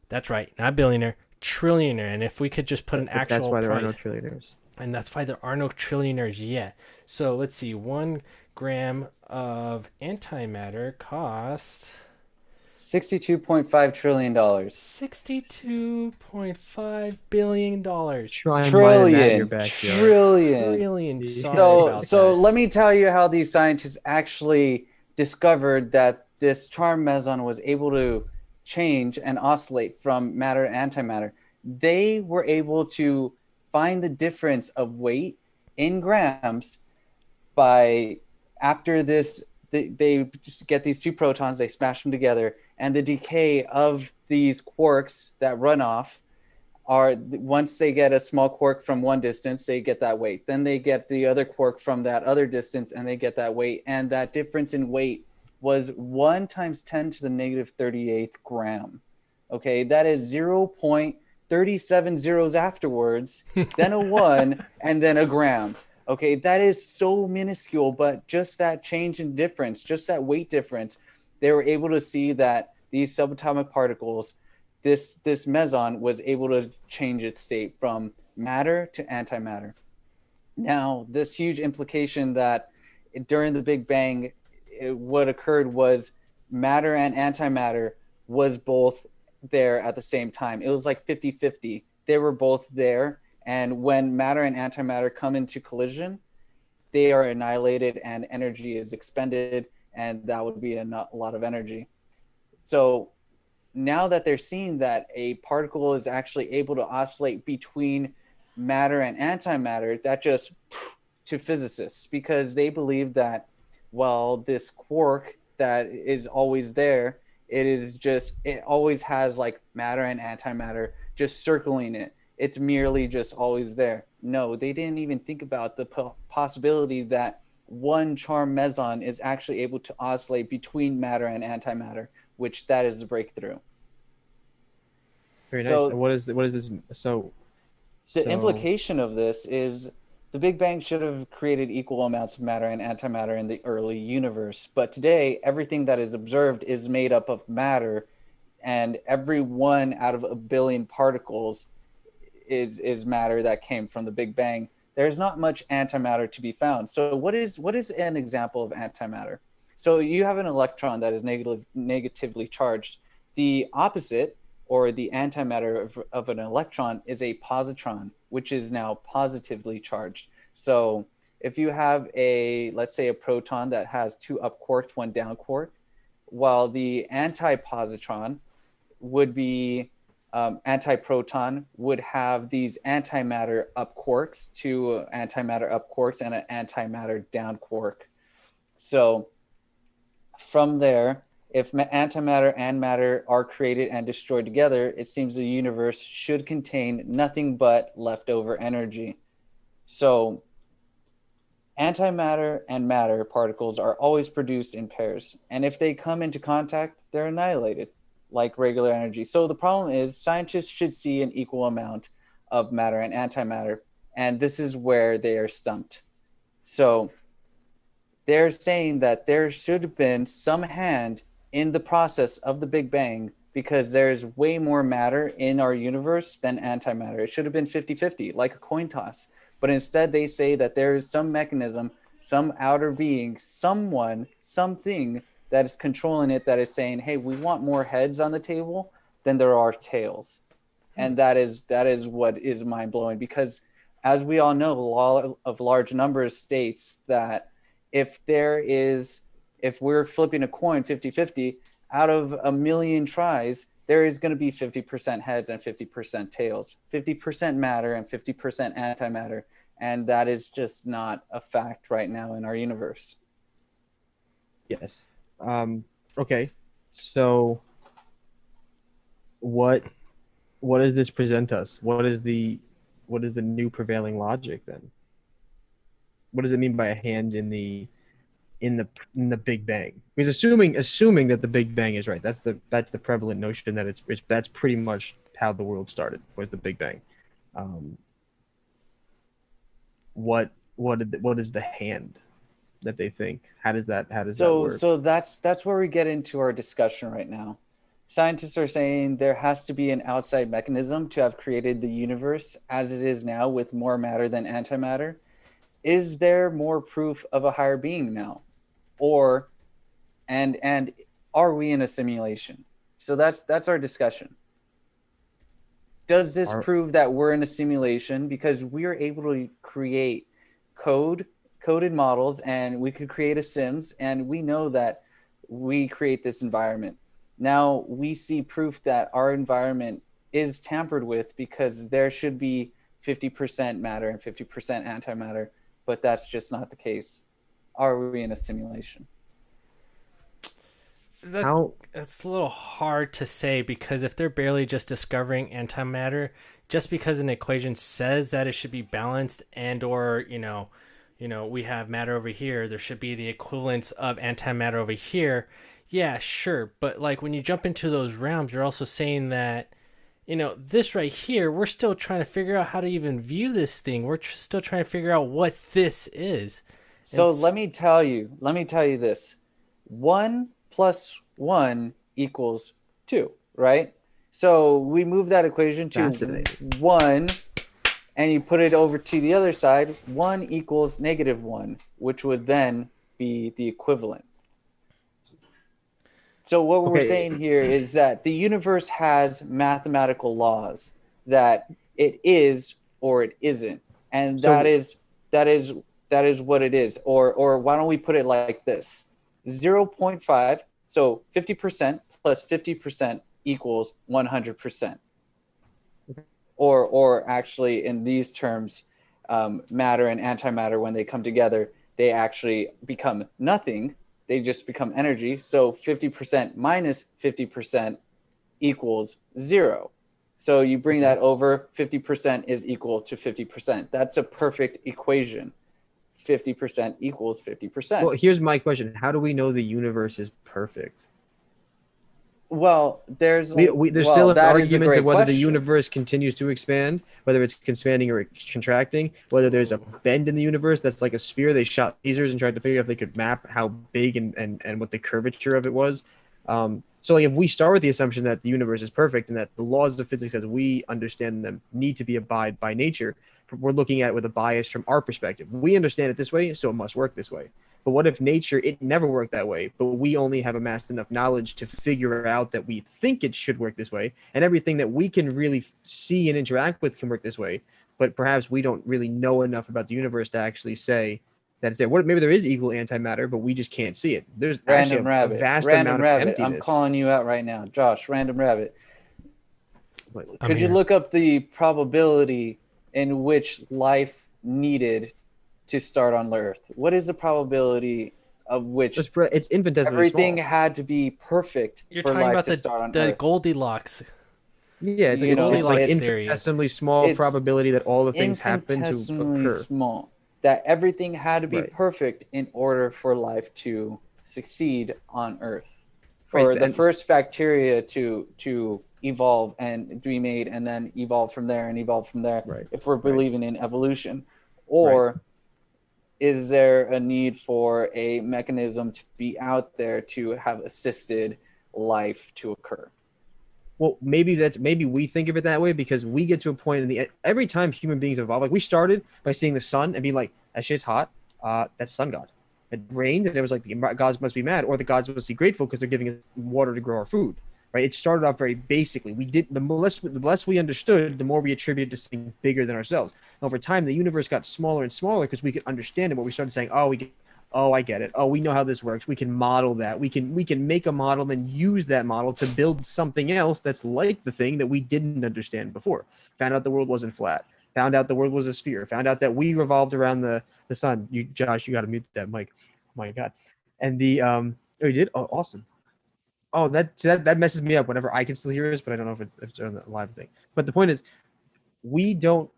That's right, not billionaire, trillionaire. And if we could just put an actual That's why there are no price, trillionaires. and that's why there are no trillionaires yet. So let's see, 1 gram of antimatter costs $62.5 trillion. $62.5 billion. Try and mine that in your Trillion. backyard. Trillion. Trillion. Sorry So, about so that. let me tell you how these scientists actually discovered that this charm meson was able to change and oscillate from matter to antimatter. They were able to find the difference of weight in grams by after this. They just get these two protons, they smash them together, and the decay of these quarks that run off are, once they get a small quark from one distance, they get that weight. Then they get the other quark from that other distance, and they get that weight. And that difference in weight was 1 × 10⁻38 gram. Okay, that is 0.37 zeros afterwards, then a 1, and then a gram. Okay, that is so minuscule, but just that change in difference, just that weight difference, they were able to see that these subatomic particles, this meson was able to change its state from matter to antimatter. Now, this huge implication that during the Big Bang, what occurred was matter and antimatter was both there at the same time. It was like 50-50. They were both there. And when matter and antimatter come into collision, they are annihilated and energy is expended. And that would be a lot of energy. So now that they're seeing that a particle is actually able to oscillate between matter and antimatter, that just to physicists, because they believe that, well, this quark that is always there, it always has like matter and antimatter just circling it. It's merely just always there. No, they didn't even think about the possibility that one charm meson is actually able to oscillate between matter and antimatter, which that is the breakthrough. Very nice. So- And what is this? The implication of this is the Big Bang should have created equal amounts of matter and antimatter in the early universe. But today, everything that is observed is made up of matter, and every one out of a billion particles is matter that came from the Big Bang. There's not much antimatter to be found. So what is an example of antimatter? So you have an electron that is negatively charged. The opposite, or the antimatter of an electron, is a positron, which is now positively charged. So if you have let's say a proton that has 2 up quarks, 1 down quark, while the antipositron would be, antiproton would have these antimatter up quarks, 2 antimatter up quarks, and an antimatter down quark. So from there, if antimatter and matter are created and destroyed together, it seems the universe should contain nothing but leftover energy. So antimatter and matter particles are always produced in pairs. And if they come into contact, they're annihilated like regular energy. So the problem is scientists should see an equal amount of matter and antimatter. And this is where they are stumped. So they're saying that there should have been some hand in the process of the Big Bang, because there's way more matter in our universe than antimatter. It should have been 50-50, like a coin toss. But instead they say that there is some mechanism, some outer being, someone, something that is controlling it, that is saying, hey, we want more heads on the table than there are tails. And that is what is mind-blowing, because as we all know, the law of large numbers states that if we're flipping a coin 50-50, out of a million tries, there is going to be 50% heads and 50% tails, 50% matter and 50% antimatter. And that is just not a fact right now in our universe. Yes. Okay. So what does this present us? What is the new prevailing logic then? What does it mean by a hand in the Big Bang? Because assuming that the Big Bang is right, that's the prevalent notion that that's pretty much how the world started, with the Big Bang. What is the hand that they think? How does that work? So that's where we get into our discussion right now. Scientists are saying there has to be an outside mechanism to have created the universe as it is now, with more matter than antimatter. Is there more proof of a higher being now? Or and are we in a simulation? So that's our discussion. Does this prove that we're in a simulation? Because we are able to create coded models, and we could create a Sims, and we know that we create this environment. Now we see proof that our environment is tampered with, because there should be 50% matter and 50% antimatter, but that's just not the case. Are we in a simulation? That's a little hard to say, because if they're barely just discovering antimatter, just because an equation says that it should be balanced, and or we have matter over here, there should be the equivalence of antimatter over here, Yeah, sure, but like when you jump into those realms, you're also saying that, this right here, we're still trying to figure out how to even view this thing. We're still trying to figure out what this is. And So let me tell you this. 1 plus 1 equals 2, right? So we move that equation to Fascinating. 1 and you put it over to the other side. 1 equals -1, which would then be the equivalent. So what we're Okay. saying here is that the universe has mathematical laws that it is or it isn't. And So- that is what it is. Or why don't we put it like this? 0.5, so 50% plus 50% equals 100%. Or actually in these terms, matter and antimatter, when they come together, they actually become nothing. They just become energy. So 50% minus 50% equals 0. So you bring that over, 50% is equal to 50%. That's a perfect equation. 50% equals 50%. Well, here's my question: how do we know the universe is perfect? Well, there's There's well, still an that is a argument great of whether the question. universe continues to expand, whether it's expanding or contracting, whether there's a bend in the universe that's like a sphere. They shot lasers and tried to figure out if they could map how big and what the curvature of it was. So like if we start with the assumption that the universe is perfect and that the laws of physics as we understand them need to be abide by nature, we're looking at it with a bias from our perspective. We understand it this way, so it must work this way. But what if nature, it never worked that way, but we only have amassed enough knowledge to figure out that we think it should work this way, and everything that we can really see and interact with can work this way, but perhaps we don't really know enough about the universe to actually say that it's there. What, maybe there is equal antimatter, but we just can't see it. There's actually a vast Random amount of rabbit. emptiness. I'm calling you out right now. Josh, random rabbit. I'm Could you here. look up the probability in which life needed to start on Earth? What is the probability of which It's infinitesimally everything small. had to be perfect You're for talking life about to start on the Earth? Goldilocks. Yeah, You know, it's like Goldilocks theory. infinitesimally small It's probability that all the things happen to Infinitesimally occur. small. That everything had to be Right. perfect in order for life to succeed on Earth. For Right, the and- first bacteria to evolve and be made and then evolve from there and evolve from there, Right, if we're right. believing in evolution. Or is there a need for a mechanism to be out there to have assisted life to occur? Well, maybe we think of it that way because we get to a point in the every time human beings evolve, like we started by seeing the sun and being like, that shit's hot. That's sun god. It rained and it was like the gods must be mad or the gods must be grateful because they're giving us water to grow our food. Right? It started off very basically. We did the less we understood, the more we attributed to something bigger than ourselves. Over time, the universe got smaller and smaller because we could understand it. But we started saying, oh, I get it. Oh, we know how this works. We can model that. We can make a model and use that model to build something else that's like the thing that we didn't understand before. Found out the world wasn't flat. Found out the world was a sphere. Found out that we revolved around the sun. Josh, you got to mute that mic. Oh my God. And oh, you did? Oh, awesome. Oh, that messes me up whenever I can still hear this, but I don't know if it's on the live thing. But the point is, we don't.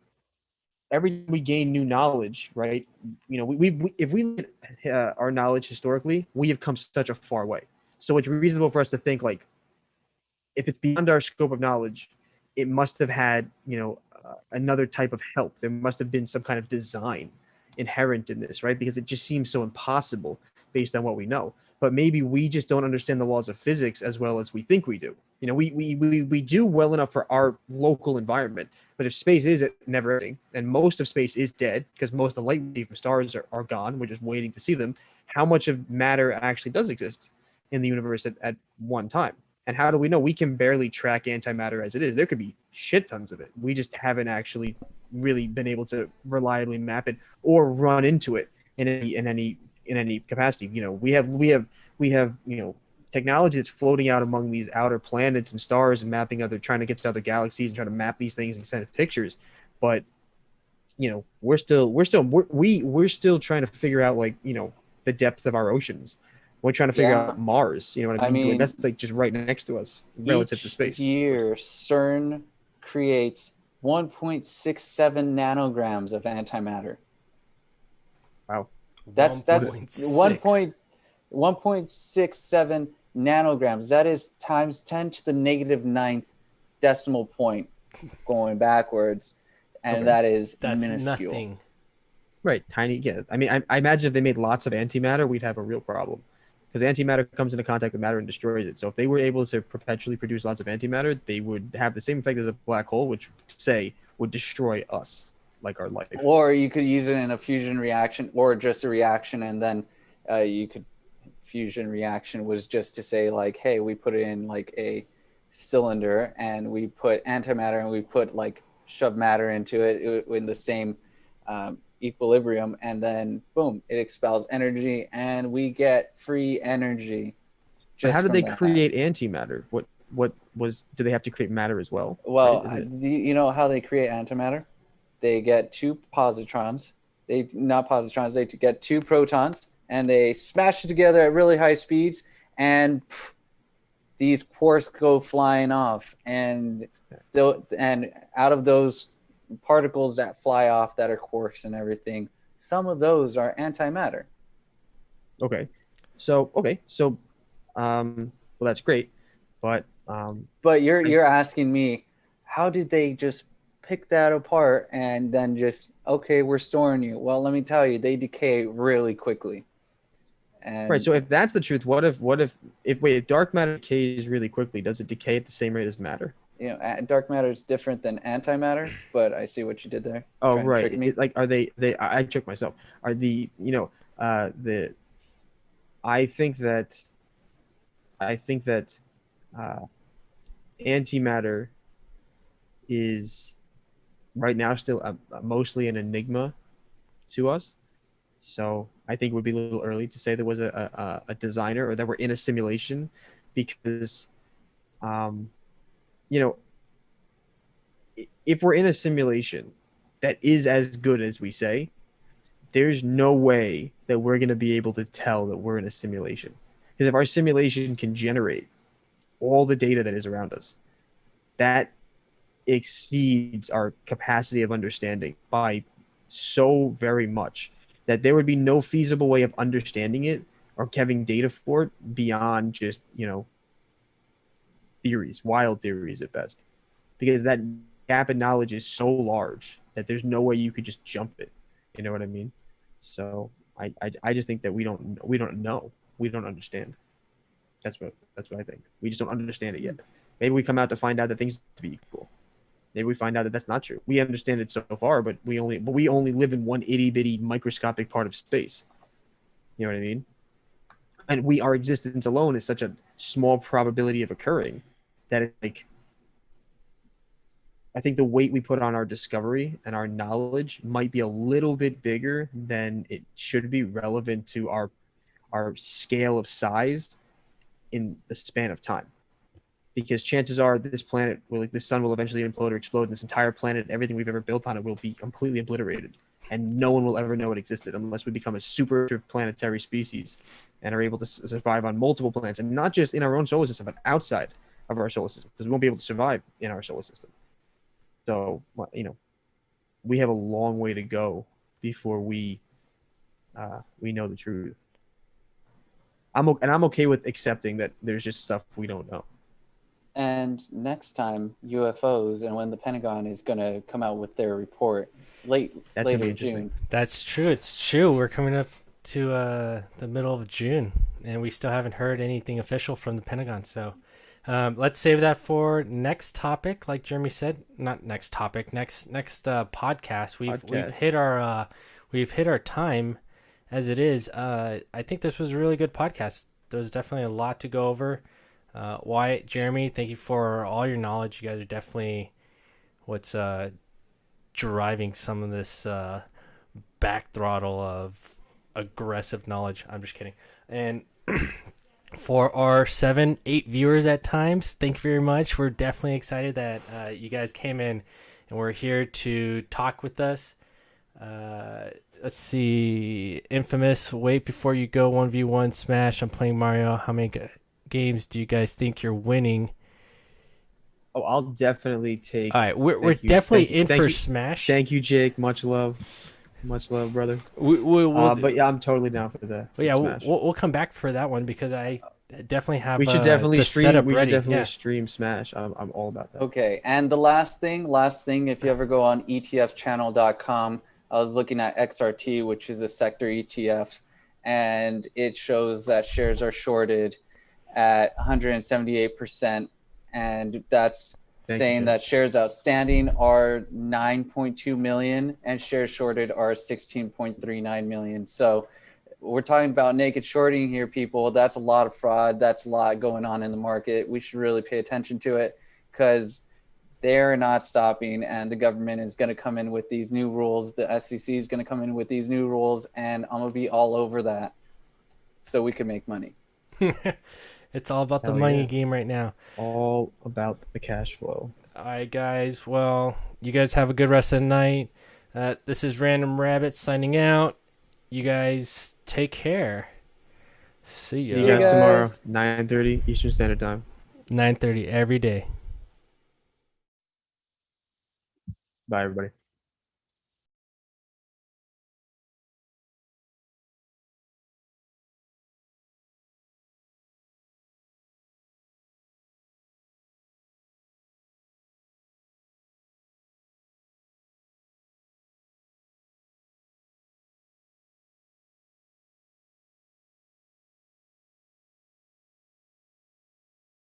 Every time we gain new knowledge, right? You know, if we look at our knowledge historically, we have come such a far way. So it's reasonable for us to think like, if it's beyond our scope of knowledge, it must have had another type of help. There must have been some kind of design inherent in this, right? Because it just seems so impossible based on what we know. But maybe we just don't understand the laws of physics as well as we think we do. You know, we do well enough for our local environment. But if space is never ending, and most of space is dead because most of the light we see from stars are gone, we're just waiting to see them. How much of matter actually does exist in the universe at one time? And how do we know? We can barely track antimatter as it is. There could be shit tons of it. We just haven't actually really been able to reliably map it or run into it in any capacity. You know, we have technology that's floating out among these outer planets and stars and trying to get to other galaxies and trying to map these things and send pictures. But we're still trying to figure out the depths of our oceans. We're trying to figure out Mars. You know what I mean? That's like just right next to us relative to space. Each year, CERN creates 1.67 nanograms of antimatter. Wow. That's 1.6. 1.67 nanograms. That is times 10 to the negative ninth decimal point going backwards. And Okay. that is That's minuscule. nothing. Right, tiny. Yeah, I mean, I imagine if they made lots of antimatter, we'd have a real problem, because antimatter comes into contact with matter and destroys it. So if they were able to perpetually produce lots of antimatter, they would have the same effect as a black hole, which say would destroy us, like our life. Or you could use it in a fusion reaction or just a reaction, and then you could fusion reaction was just to say like, hey, we put it in like a cylinder and we put antimatter and we put like shove matter into it in the same equilibrium, and then boom, it expels energy and we get free energy. But how did from they that. create antimatter? What was? Do they have to create matter as well? Well, Right? Is it- you know how they create antimatter? They get two positrons. They not positrons. They get two protons, and they smash it together at really high speeds, and these quarks go flying off. And out of those particles that fly off, that are quarks and everything, some of those are antimatter. Okay, so well, that's great, but But you're asking me, how did they just pick that apart and then just, okay, we're storing you? Well, let me tell you, they decay really quickly. And right. So if that's the truth, what if dark matter decays really quickly? Does it decay at the same rate as matter? you know, dark matter is different than antimatter, but I see what you did there. Oh, Trying to right. trick me. Like, are they? I tricked myself. Are the the? I think that antimatter is right now still mostly an enigma to us. So I think it would be a little early to say there was a designer or that we're in a simulation, because, you know, if we're in a simulation that is as good as we say, there's no way that we're going to be able to tell that we're in a simulation. Because if our simulation can generate all the data that is around us, that exceeds our capacity of understanding by so very much that there would be no feasible way of understanding it or having data for it beyond just, theories, wild theories at best. Because that gap in knowledge is so large that there's no way you could just jump it. You know what I mean? So I just think that we don't know. We don't understand. That's what I think. We just don't understand it yet. Maybe we come out to find out that things to be equal. Maybe we find out that that's not true. We understand it so far, but we only live in one itty bitty microscopic part of space. You know what I mean? And our existence alone is such a small probability of occurring that it's like, I think the weight we put on our discovery and our knowledge might be a little bit bigger than it should be relevant to our scale of size in the span of time. Because chances are this planet this sun will eventually implode or explode, and this entire planet, everything we've ever built on it, will be completely obliterated. And no one will ever know it existed unless we become a super planetary species and are able to survive on multiple planets, and not just in our own solar system, but outside of our solar system, because we won't be able to survive in our solar system. So, we have a long way to go before we know the truth. I'm okay with accepting that there's just stuff we don't know. And next time, UFOs, and when the Pentagon is going to come out with their report later June. That's true. It's true. We're coming up to the middle of June, and we still haven't heard anything official from the Pentagon. So let's save that for next topic. Like Jeremy said, not next topic. Next podcast. We've hit our time as it is. I think this was a really good podcast. There was definitely a lot to go over. Wyatt, Jeremy, thank you for all your knowledge. You guys are definitely what's driving some of this back throttle of aggressive knowledge. I'm just kidding. And for our 7-8 viewers at times, thank you very much. We're definitely excited that you guys came in and we're here to talk with us. Let's see. Infamous, wait before you go 1v1 Smash. I'm playing Mario. How many games do you guys think you're winning? Oh, I'll definitely take. All right, we're definitely in for you. Smash. Thank you, Jake. Much love, brother. We'll but yeah, I'm totally down for the. Yeah, Smash. we'll come back for that one because I definitely have We should definitely the stream. setup We should ready. definitely Yeah. stream Smash. I'm all about that. Okay, and the last thing, if you ever go on etfchannel.com, I was looking at XRT, which is a sector ETF, and it shows that shares are shorted at 178%, and that's Thank you, saying Jeff. that shares outstanding are 9.2 million and shares shorted are 16.39 million. So we're talking about naked shorting here, people. That's a lot of fraud. That's a lot going on in the market. We should really pay attention to it because they're not stopping, and the government is going to come in with these new rules. The SEC is going to come in with these new rules, and I'm going to be all over that so we can make money. It's all about the Hell money yeah. game right now. All about the cash flow. All right, guys. Well, you guys have a good rest of the night. This is Random Rabbit signing out. You guys take care. See ya. See you guys tomorrow, guys. 9:30 Eastern Standard Time. 9:30 every day. Bye, everybody.